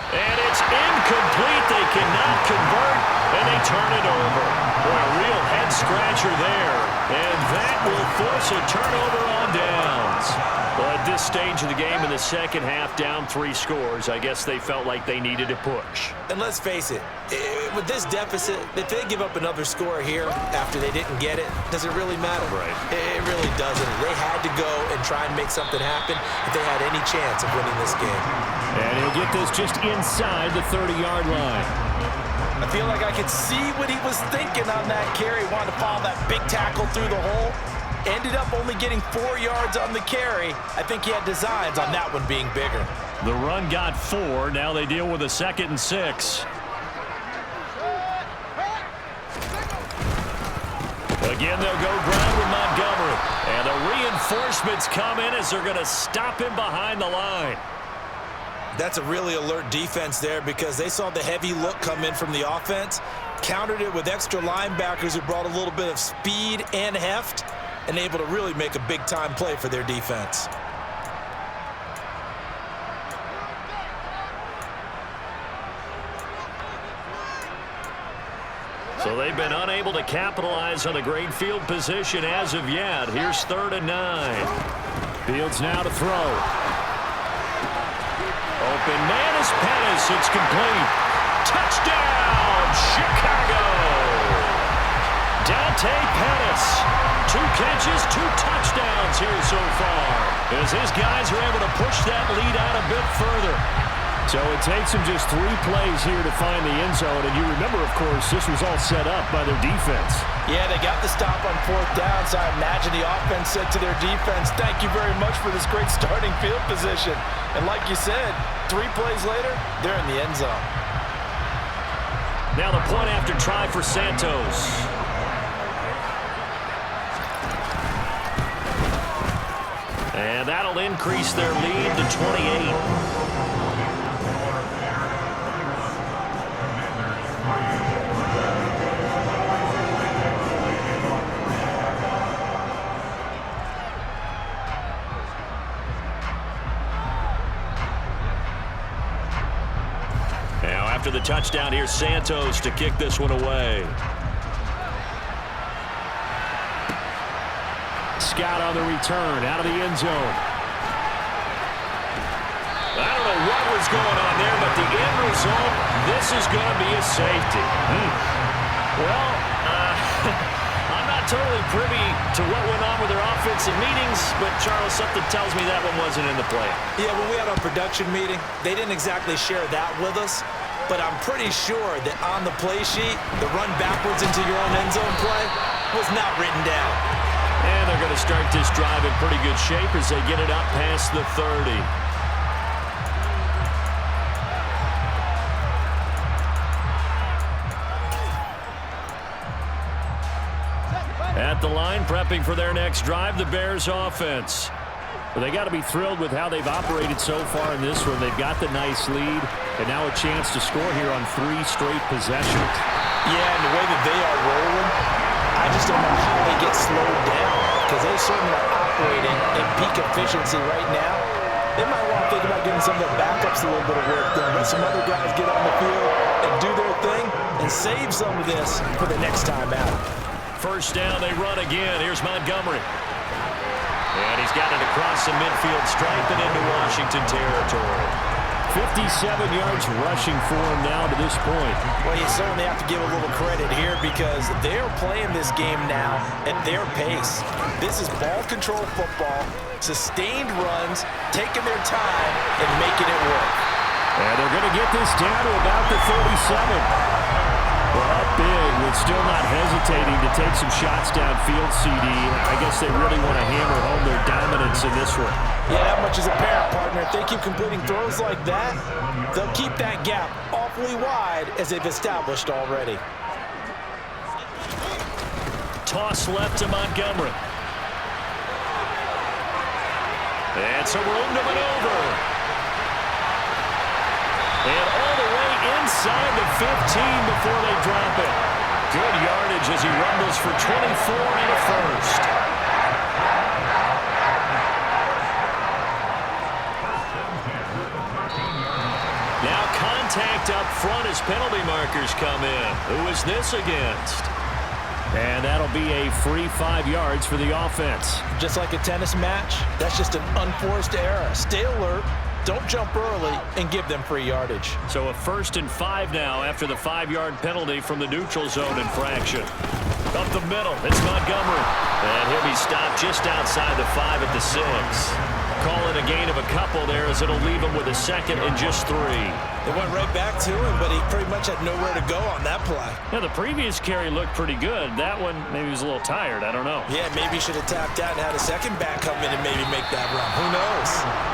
And it's incomplete. They cannot convert, and they turn it over. Boy, a real head-scratcher there. And that will force a turnover on downs. Well, at this stage of the game in the second half, down 3 scores, I guess they felt like they needed to push. And let's face it, with this deficit, if they give up another score here after they didn't get it, does it really matter? Right. It really doesn't. They had to go and try and make something happen if they had any chance of winning this game. And he'll get this just inside the 30-yard line. I feel like I could see what he was thinking on that carry. Wanted to follow that big tackle through the hole. Ended up only getting 4 yards on the carry. I think he had designs on that one being bigger. The run got 4. Now they deal with a 2nd and 6. Again, they'll go ground with Montgomery. And the reinforcements come in as they're going to stop him behind the line. That's a really alert defense there because they saw the heavy look come in from the offense, countered it with extra linebackers who brought a little bit of speed and heft, and able to really make a big-time play for their defense. So they've been unable to capitalize on the great field position as of yet. Here's 3rd and 9. Fields now to throw. Open man is Pettis. It's complete. Touchdown, Chicago. Dante Pettis. 2 catches, 2 touchdowns here so far, as his guys are able to push that lead out a bit further. So it takes them just 3 plays here to find the end zone. And you remember, of course, this was all set up by their defense. Yeah, they got the stop on 4th down, so I imagine the offense said to their defense, thank you very much for this great starting field position. And like you said, 3 plays later, they're in the end zone. Now the point after try for Santos. And that'll increase their lead to 28. After the touchdown, here's Santos to kick this one away. Scott on the return, out of the end zone. I don't know what was going on there, but the end result, this is going to be a safety. Well, I'm not totally privy to what went on with their offensive meetings, but Charles, something tells me that one wasn't in the play. Yeah, when we had our production meeting, they didn't exactly share that with us. But I'm pretty sure that on the play sheet, the run backwards into your own end zone play was not written down. And they're going to start this drive in pretty good shape as they get it up past the 30. At the line, prepping for their next drive, the Bears offense. Well, they got to be thrilled with how they've operated so far in this one. They've got the nice lead, and now a chance to score here on 3 straight possessions. Yeah, and the way that they are rolling, I just don't know how they get slowed down, because they certainly are operating at peak efficiency right now. They might want to think about getting some of their backups a little bit of work done. Let some other guys get on the field and do their thing and save some of this for the next time out. First down, they run again. Here's Montgomery. And he's got it across the midfield stripe and into Washington territory. 57 yards rushing for him now to this point. Well, you certainly have to give a little credit here because they're playing this game now at their pace. This is ball control football, sustained runs, taking their time and making it work. And they're going to get this down to about the 37. Well, up big with still not hesitating to take some shots downfield, CD. I guess they really want to hammer home their dominance in this one. Yeah, that much is apparent, partner. If they keep completing throws like that, they'll keep that gap awfully wide as they've established already. Toss left to Montgomery. And some room to maneuver. And all the way inside the 15 before they drop it. Good yardage as he rumbles for 24 and a first. Now contact up front as penalty markers come in. Who is this against? And that'll be a free 5 yards for the offense. Just like a tennis match, that's just an unforced error. Stay alert, don't jump early, and give them free yardage. So a 1st and 5 now after the 5-yard penalty from the neutral zone infraction. Up the middle, it's Montgomery. And he'll be stopped just outside the 5 at the 6. Call it a gain of a couple there as it'll leave him with a 2nd and just 3. They went right back to him, but he pretty much had nowhere to go on that play. Yeah, the previous carry looked pretty good. That one, maybe he was a little tired. I don't know. Yeah, maybe he should have tapped out and had a second back come in and maybe make that run. Who knows?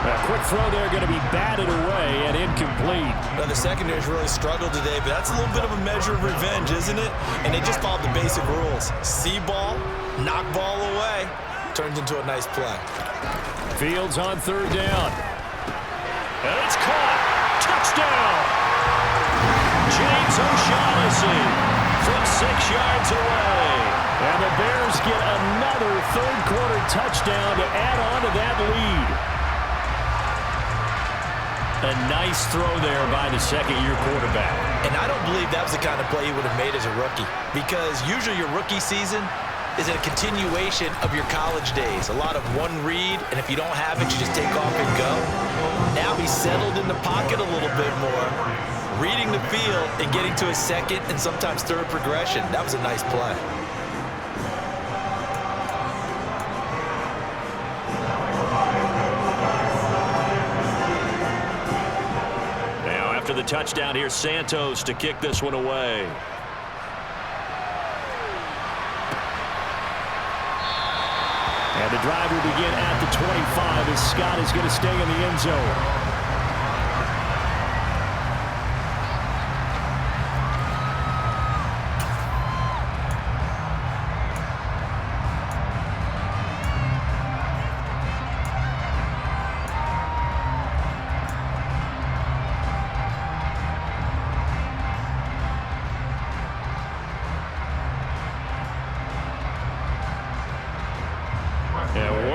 A quick throw there going to be batted away and incomplete. Now, the secondary's really struggled today, but that's a little bit of a measure of revenge, isn't it? And they just followed the basic rules. See ball, knock ball away. Turns into a nice play. Fields on 3rd down. And it's caught. Touchdown. James O'Shaughnessy from 6 yards away. And the Bears get another 3rd-quarter touchdown to add on to that lead. A nice throw there by the 2nd-year quarterback. And I don't believe that was the kind of play he would have made as a rookie. Because usually your rookie season is a continuation of your college days. A lot of one read, and if you don't have it, you just take off and go. Now he's settled in the pocket a little bit more, reading the field and getting to his 2nd and sometimes 3rd progression. That was a nice play. Now after the touchdown, here's Santos to kick this one away. And the drive will begin at the 25 as Scott is going to stay in the end zone.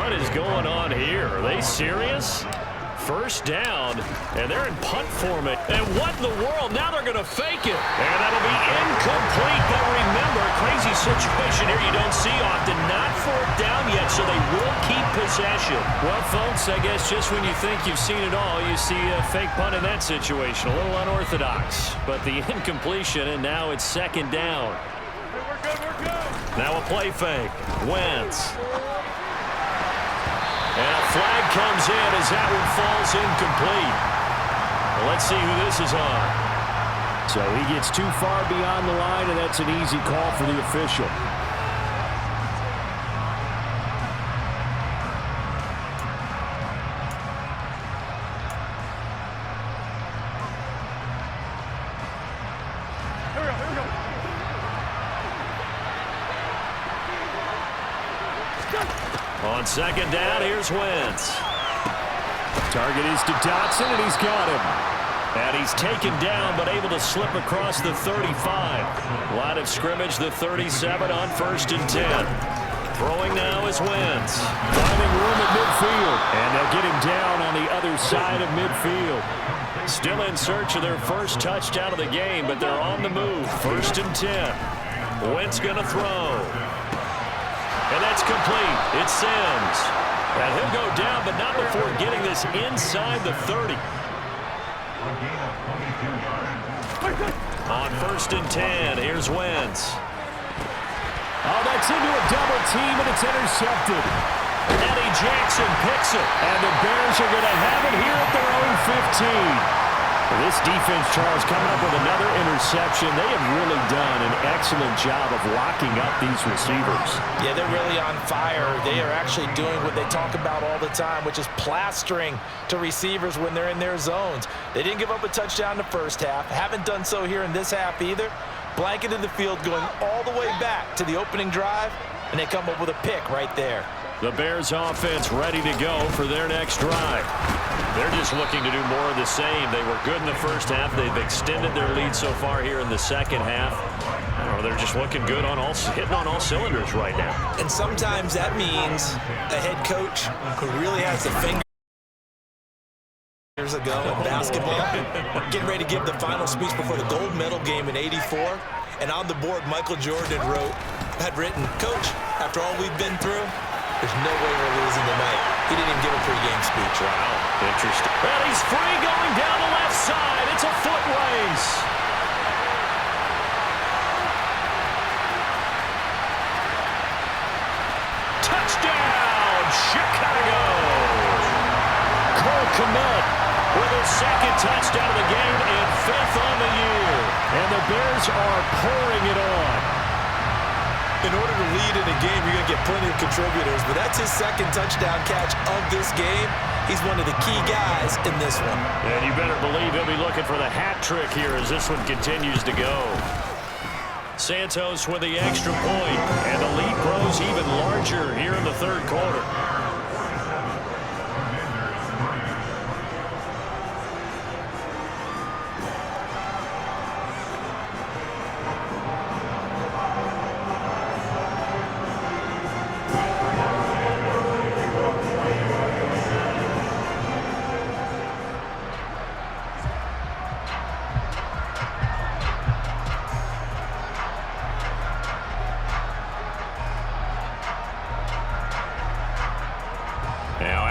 What is going on here? Are they serious? 1st down, and they're in punt format. And what in the world? Now they're going to fake it. And that'll be incomplete. But remember, a crazy situation here you don't see often. Not 4th down yet, so they will keep possession. Well, folks, I guess just when you think you've seen it all, you see a fake punt in that situation. A little unorthodox. But the incompletion, and now it's 2nd down. Hey, we're good. Now a play fake. Wentz. And a flag comes in as that one falls incomplete. Well, let's see who this is on. So he gets too far beyond the line, and that's an easy call for the official. Here we go. On 2nd down, here's Wentz. Target is to Dotson, and he's got him. And he's taken down, but able to slip across the 35. Line of scrimmage, the 37 on 1st and 10. Throwing now is Wentz. Finding room at midfield. And they'll get him down on the other side of midfield. Still in search of their 1st touchdown of the game, but they're on the move. 1st and 10. Wentz going to throw. And that's complete. It's Sims. And he'll go down, but not before getting this inside the 30. On 1st and 10, here's Wentz. Oh, that's into a double team, and it's intercepted. Eddie Jackson picks it. And the Bears are going to have it here at their own 15. This defense, Charles, coming up with another interception. They have really done an excellent job of locking up these receivers. Yeah, they're really on fire. They are actually doing what they talk about all the time, which is plastering to receivers when they're in their zones. They didn't give up a touchdown in the 1st half. Haven't done so here in this half either. Blanketed the field going all the way back to the opening drive, and they come up with a pick right there. The Bears offense ready to go for their next drive. They're just looking to do more of the same. They were good in the first half. They've extended their lead so far here in the second half. I don't know, they're just looking good hitting on all cylinders right now. And sometimes that means a head coach who really has the finger years ago in basketball, getting ready to give the final speech before the gold medal game in '84. And on the board, Michael Jordan had written, "Coach, after all we've been through, there's no way we're losing tonight." He didn't even give a pregame speech. Wow, interesting. Well, he's free going down the left side. It's a foot race. Touchdown, Chicago! Cole Kmet with his second touchdown of the game and 5th on the year. And the Bears are pouring it on. In order to lead in a game, you're going to get plenty of contributors, but that's his second touchdown catch of this game. He's one of the key guys in this one. And you better believe he'll be looking for the hat trick here as this one continues to go. Santos with the extra point, and the lead grows even larger here in the third quarter.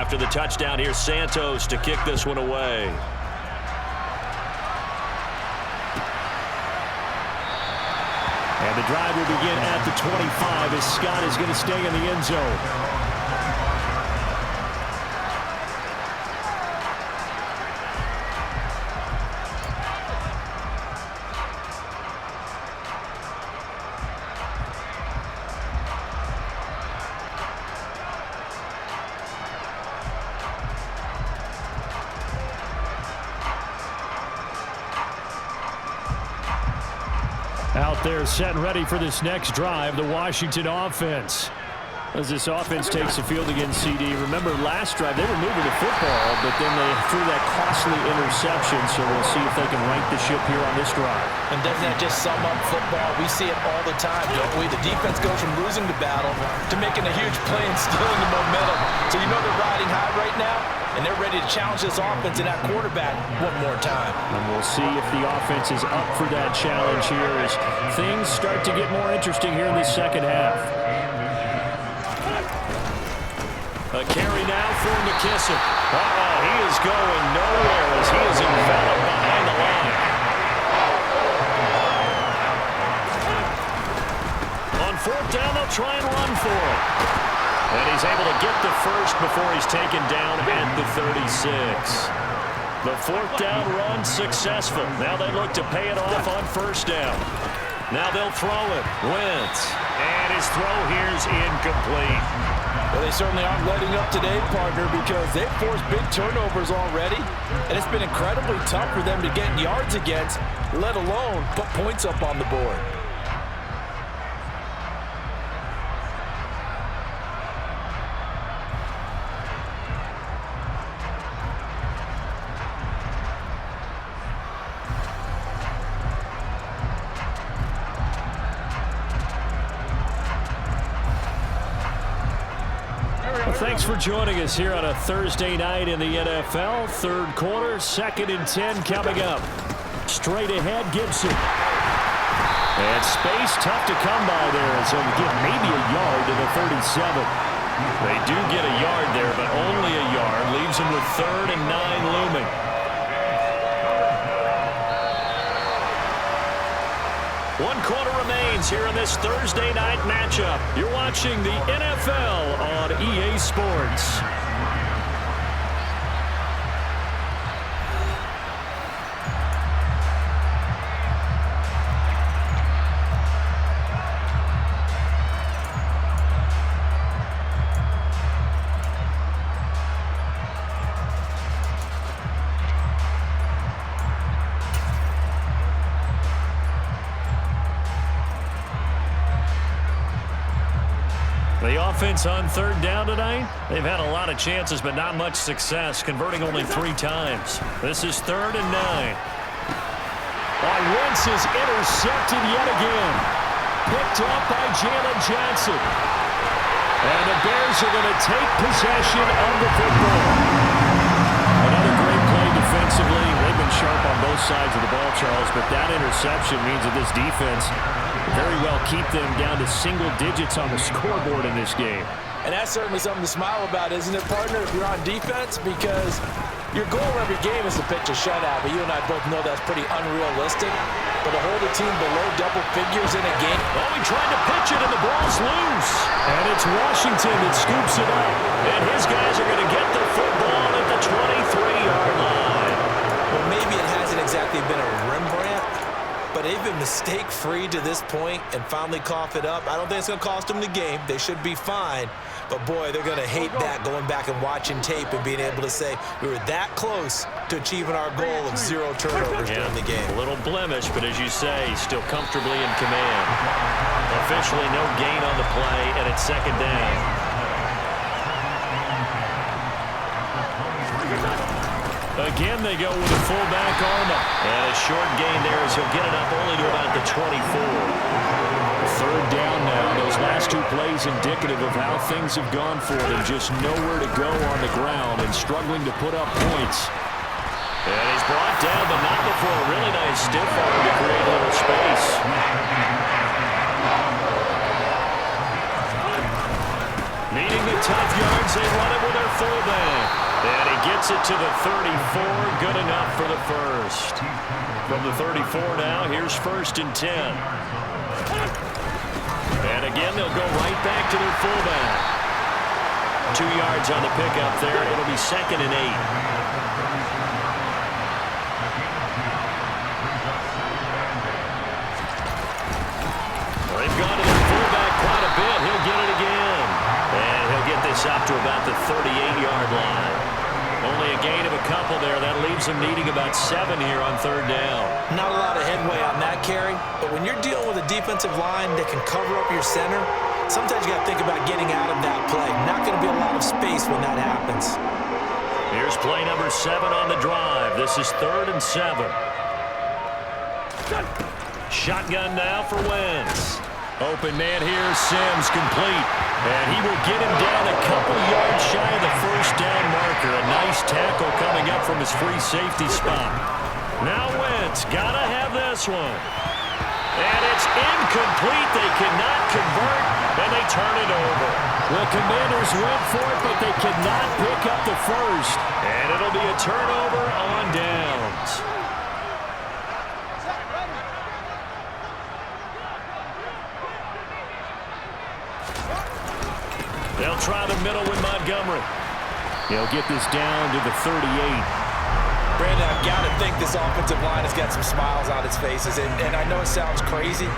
After the touchdown, here's Santos to kick this one away. And the drive will begin at the 25 as Scott is going to stay in the end zone. Out there set and ready for this next drive, the Washington offense. As this offense takes the field against CD. Remember last drive, they were moving the football, but then they threw that costly interception, so we'll see if they can right the ship here on this drive. And doesn't that just sum up football? We see it all the time, don't we? The defense goes from losing the battle to making a huge play and stealing the momentum. So you know they're riding high right now, and they're ready to challenge this offense and that quarterback one more time. And we'll see if the offense is up for that challenge here as things start to get more interesting here in the second half. A carry now for McKissic. He is going nowhere as he is enveloped behind the line. On 4th down, they'll try and run for it. And he's able to get the first before he's taken down at the 36. The 4th down run successful. Now they look to pay it off on 1st down. Now they'll throw it. Wentz. And his throw here is incomplete. Well, they certainly aren't letting up today, partner, because they've forced big turnovers already, and it's been incredibly tough for them to get yards against, let alone put points up on the board. Thanks for joining us here on a Thursday night in the NFL. Third quarter, 2nd and 10 coming up. Straight ahead, Gibson. And space tough to come by there as they'll get maybe a yard to the 37. They do get a yard there, but only a yard. Leaves them with 3rd and 9 looming. One quarter remains here in this Thursday night matchup. You're watching the NFL on EA Sports. The offense on third down tonight, they've had a lot of chances, but not much success, converting only 3 times. This is 3rd and 9. Wentz is intercepted yet again. Picked up by Jalen Johnson. And the Bears are going to take possession of the football. Another great play defensively. They've been sharp on both sides of the ball, Charles, but that interception means that this defense very well keep them down to single digits on the scoreboard in this game. And that's certainly something to smile about, isn't it, partner, if you're on defense? Because your goal every game is to pitch a shutout, but you and I both know that's pretty unrealistic. But to hold a team below double figures in a game. Oh, he tried to pitch it, and the ball's loose. And it's Washington that scoops it up. And his guys are going to get the football at the 23-yard line. Well, maybe it hasn't exactly been a Rembrandt, but they've been mistake-free to this point and finally cough it up. I don't think it's going to cost them the game. They should be fine. But, boy, they're going to hate that, going back and watching tape and being able to say we were that close to achieving our goal of 0 turnovers during the game. A little blemish, but as you say, still comfortably in command. Officially no gain on the play, and it's 2nd down. Again, they go with a fullback Arma. And a short gain there as he'll get it up only to about the 24. 3rd down now. Those last 2 plays indicative of how things have gone for them. Just nowhere to go on the ground and struggling to put up points. And he's brought down, but not before a really nice stiff arm to create a little space. Needing the tough yards, they run it with their fullback. And he gets it to the 34. Good enough for the first. From the 34 now, here's 1st and 10. And again, they'll go right back to their fullback. 2 yards on the pickup there. It'll be 2nd and 8. They've gone to their fullback quite a bit. He'll get it again. And he'll get this up to about the 38-yard line. Only a gain of a couple there. That leaves them needing about 7 here on 3rd down. Not a lot of headway on that carry, but when you're dealing with a defensive line that can cover up your center, sometimes you got to think about getting out of that play. Not going to be a lot of space when that happens. Here's play number 7 on the drive. This is 3rd and 7. Shotgun now for Wentz. Open man here, Sims complete. And he will get him down a couple yards shy of the 1st down marker. A nice tackle coming up from his free safety spot. Now Wentz, gotta have this one. And it's incomplete. They cannot convert, and they turn it over. The Commanders went for it, but they cannot pick up the first. And it'll be a turnover on downs. They'll try the middle with Montgomery. He'll get this down to the 38. Brandon, I've got to think this offensive line has got some smiles on its faces. And I know it sounds crazy,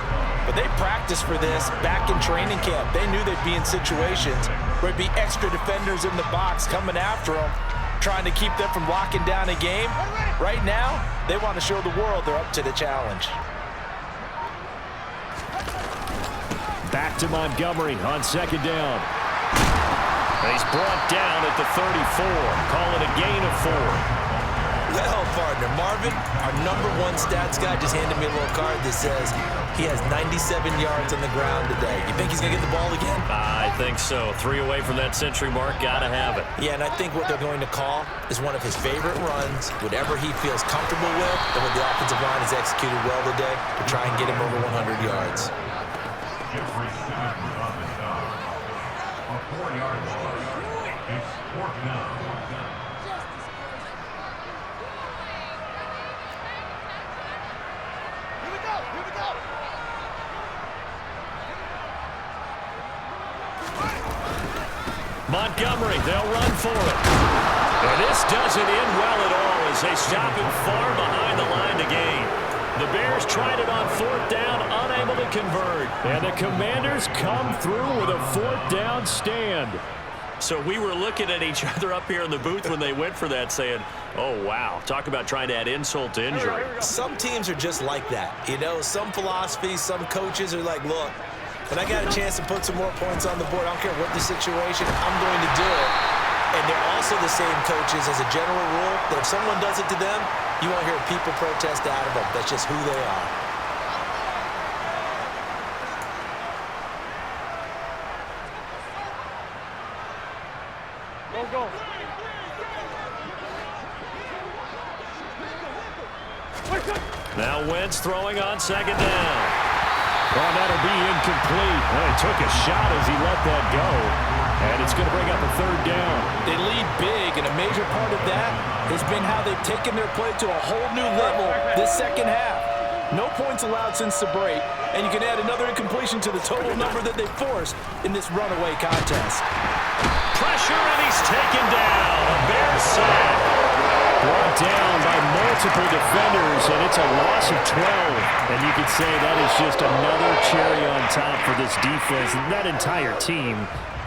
but they practiced for this back in training camp. They knew they'd be in situations where it'd be extra defenders in the box coming after them, trying to keep them from locking down a game. Right now, they want to show the world they're up to the challenge. Back to Montgomery on 2nd down. And he's brought down at the 34. Call it a gain of 4. Well, partner, Marvin, our #1 stats guy, just handed me a little card that says he has 97 yards on the ground today. You think he's going to get the ball again? I think so. 3 away from that century mark. Got to have it. Yeah, and I think what they're going to call is one of his favorite runs, whatever he feels comfortable with, and what the offensive line has executed well today to try and get him over 100 yards. Montgomery, they'll run for it. And this doesn't end well at all as they stop him far behind the line to gain. The Bears tried it on 4th down, unable to convert. And the Commanders come through with a 4th down stand. So we were looking at each other up here in the booth when they went for that saying, oh, wow, talk about trying to add insult to injury. Some teams are just like that. You know, some philosophies, some coaches are like, look, when I got a chance to put some more points on the board, I don't care what the situation, I'm going to do it. And they're also the same coaches as a general rule that if someone does it to them, you won't hear people protest out of them. That's just who they are. Go. Now Wentz throwing on second down. Well, that'll be incomplete. Well, he took a shot as he let that go. And it's going to bring up a third down. They lead big, and a major part of that has been how they've taken their play to a whole new level this second half. No points allowed since the break, and you can add another incompletion to the total number that they forced in this runaway contest. Pressure, and he's taken down. A Bears sack. Brought down by multiple defenders, and it's a loss of 12. And you could say that is just another cherry on top for this defense, that entire team.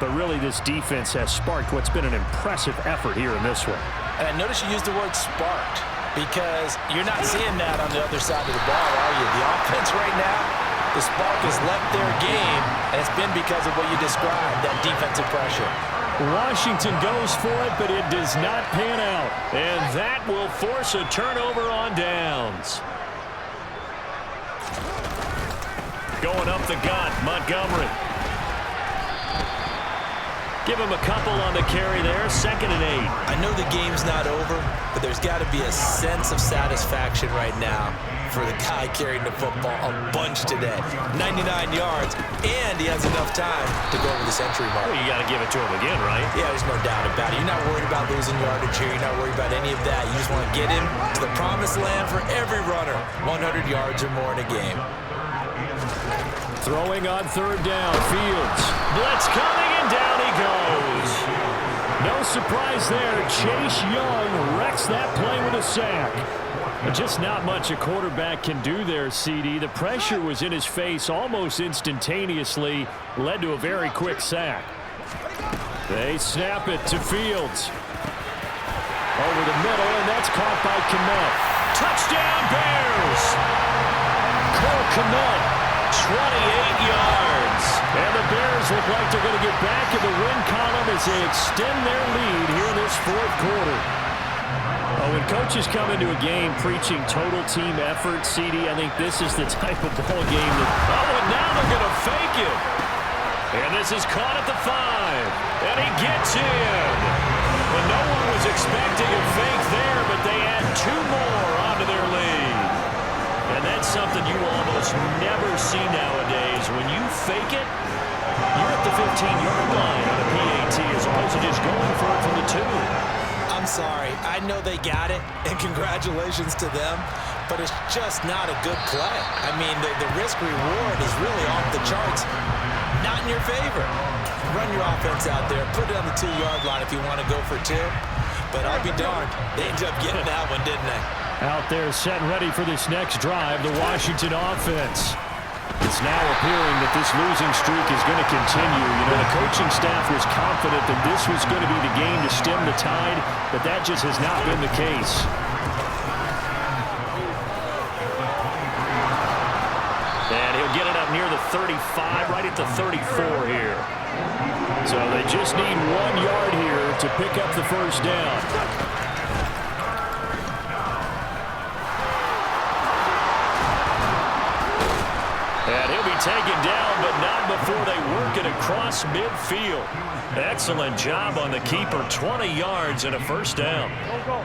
But really, this defense has sparked what's been an impressive effort here in this one. And I notice you used the word sparked, because you're not seeing that on the other side of the ball, are you? The offense right now, the spark has left their game, and it's been because of what you described, that defensive pressure. Washington goes for it, but it does not pan out. And that will force a turnover on downs. Going up the gut, Montgomery. Give him a couple on the carry there, 2nd and 8. I know the game's not over, but there's got to be a sense of satisfaction right now for the guy carrying the football a bunch today. 99 yards, and he has enough time to go over the century mark. Well, you got to give it to him again, right? Yeah, there's no doubt about it. You're not worried about losing yardage here. You're not worried about any of that. You just want to get him to the promised land for every runner. 100 yards or more in a game. Throwing on 3rd down, Fields. Blitz coming, and down he goes. No surprise there. Chase Young wrecks that play with a sack. Just not much a quarterback can do there, CD. The pressure was in his face almost instantaneously, led to a very quick sack. They snap it to Fields. Over the middle, and that's caught by Kmet. Touchdown, Bears! Cole Kmet, 28 yards. And the Bears look like they're going to get back in the win column as they extend their lead here in this 4th quarter. When coaches come into a game preaching total team effort, CD, I think this is the type of ball game that, and now they're going to fake it. And this is caught at the 5. And he gets in. Well, no one was expecting a fake there, but they add 2 more onto their lead. And that's something you will almost never see nowadays. When you fake it, you're at the 15-yard line on a PAT as opposed to just going for it from the 2. I'm sorry. I know they got it, and congratulations to them, but it's just not a good play. I mean, the risk-reward is really off the charts. Not in your favor. Run your offense out there. Put it on the 2-yard line if you want to go for 2. But I'll be darned. They ended up getting that one, didn't they? Out there set ready for this next drive, the Washington offense. It's now appearing that this losing streak is going to continue. You know, the coaching staff was confident that this was going to be the game to stem the tide, but that just has not been the case. And he'll get it up near the 35, right at the 34 here. So they just need 1 yard here to pick up the first down. And he'll be taken down, but not before they work it across midfield. Excellent job on the keeper. 20 yards and a first down. Go.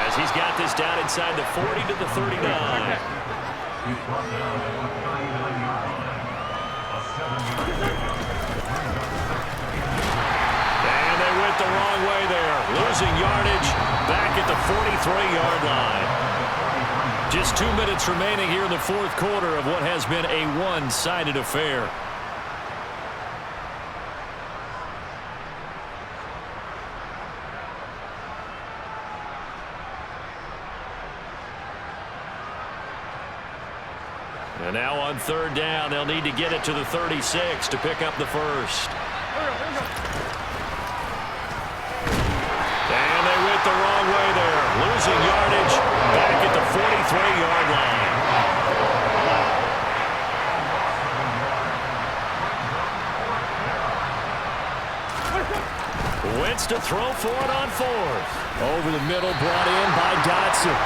As he's got this down inside the 40 to the 39. The wrong way there. Losing yardage back at the 43-yard line. Just 2 minutes remaining here in the 4th quarter of what has been a one-sided affair. And now on 3rd down, they'll need to get it to the 36 to pick up the first. it the wrong way there. Losing yardage back at the 43-yard line. Wentz to throw for it on fourth. Over the middle, brought in by Dotson.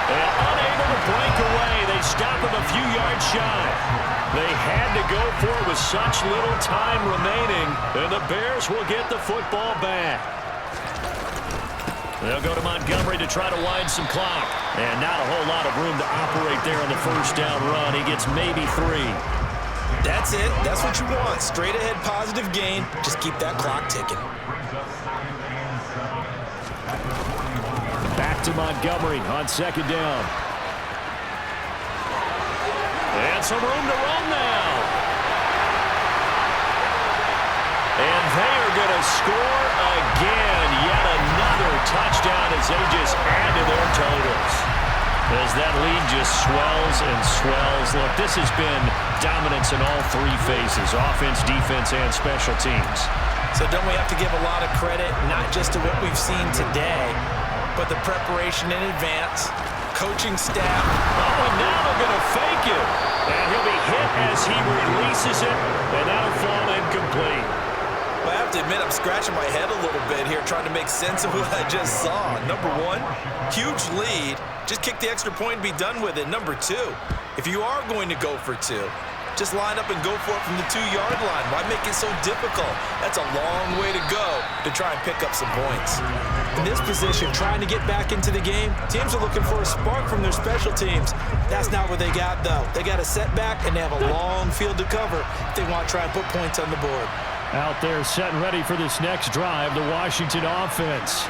And unable to break away, they stop him a few yards shy. They had to go for it with such little time remaining, and the Bears will get the football back. They'll go to Montgomery to try to wind some clock. And not a whole lot of room to operate there on the first down run. He gets maybe 3. That's it. That's what you want. Straight ahead positive gain. Just keep that clock ticking. Back to Montgomery on second down. And some room to run now. And they are going to score again. Yet another touchdown as they just add to their totals. As that lead just swells and swells. Look, this has been dominance in all 3 phases, offense, defense, and special teams. So don't we have to give a lot of credit, not just to what we've seen today, but the preparation in advance, coaching staff. Oh, and now they're going to fake it. And he'll be hit as he releases it, and that'll fall incomplete. Well, I have to admit, I'm scratching my head a little bit here trying to make sense of what I just saw. Number 1, huge lead. Just kick the extra point and be done with it. Number 2, if you are going to go for 2, just line up and go for it from the 2-yard line. Why make it so difficult? That's a long way to go to try and pick up some points. In this position, trying to get back into the game, teams are looking for a spark from their special teams. That's not what they got, though. They got a setback, and they have a long field to cover if they want to try and put points on the board. Out there set and ready for this next drive, the Washington offense.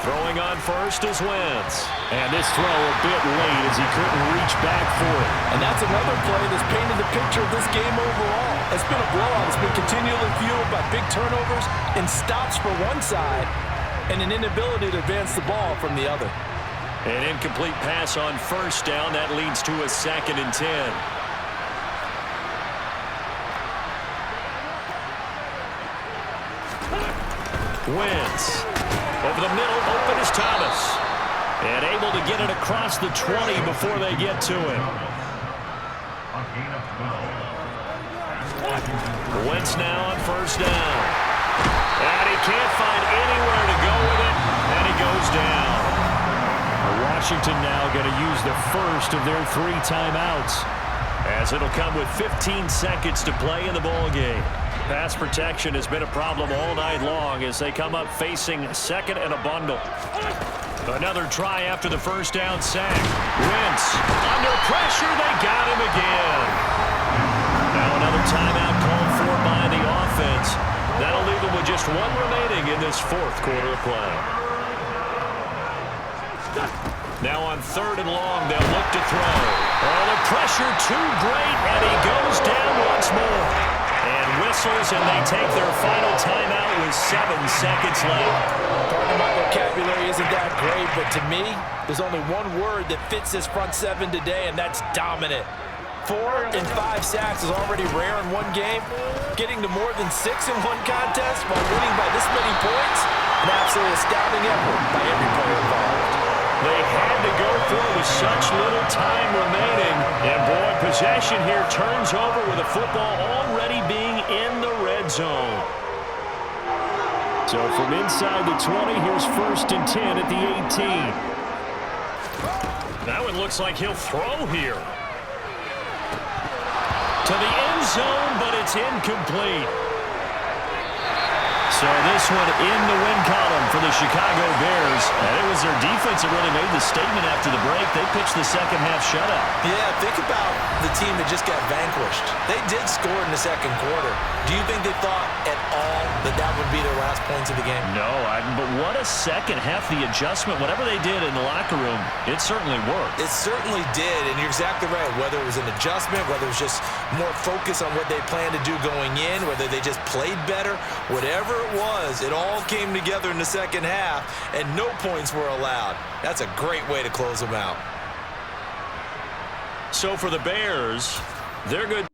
Throwing on first is Wentz. And this throw a bit late as he couldn't reach back for it. And that's another play that's painted the picture of this game overall. It's been a blowout. It's been continually fueled by big turnovers and stops for one side and an inability to advance the ball from the other. An incomplete pass on first down. That leads to a 2nd and 10. Wentz. Over the middle, open is Thomas. And able to get it across the 20 before they get to him. Wentz now on first down. And he can't find anywhere to go with it. And he goes down. Washington now going to use the first of their 3 timeouts, as it'll come with 15 seconds to play in the ballgame. Pass protection has been a problem all night long as they come up facing 2nd and a bundle. Another try after the first down sack. Wentz under pressure. They got him again. Now another timeout called for by the offense. That'll leave them with just 1 remaining in this 4th quarter of play. Now on 3rd and long, they'll look to throw. Oh, the pressure too great, and he goes down once more. And whistles, and they take their final timeout with 7 seconds left. Pardon my vocabulary isn't that great, but to me, there's only one word that fits this front 7 today, and that's dominant. 4 and 5 sacks is already rare in one game. Getting to more than 6 in one contest while winning by this many points, an absolutely astounding effort by every player involved. They had to go for it with such little time remaining. And boy, possession here turns over with the football already being in the red zone. So from inside the 20, here's 1st and 10 at the 18. That one looks like he'll throw here. To the end zone, but it's incomplete. So this one in the win column for the Chicago Bears. And it was their defense that really made the statement after the break. They pitched the second half shutout. Yeah, think about the team that just got vanquished. They did score in the 2nd quarter. Do you think they thought at all that that would be their last points of the game? No, but what a second half. The adjustment, whatever they did in the locker room, it certainly worked. It certainly did, and you're exactly right. Whether it was an adjustment, whether it was just more focus on what they planned to do going in, whether they just played better, whatever it was, it all came together in the second half, and no points were allowed. That's a great way to close them out. So for the Bears, they're good.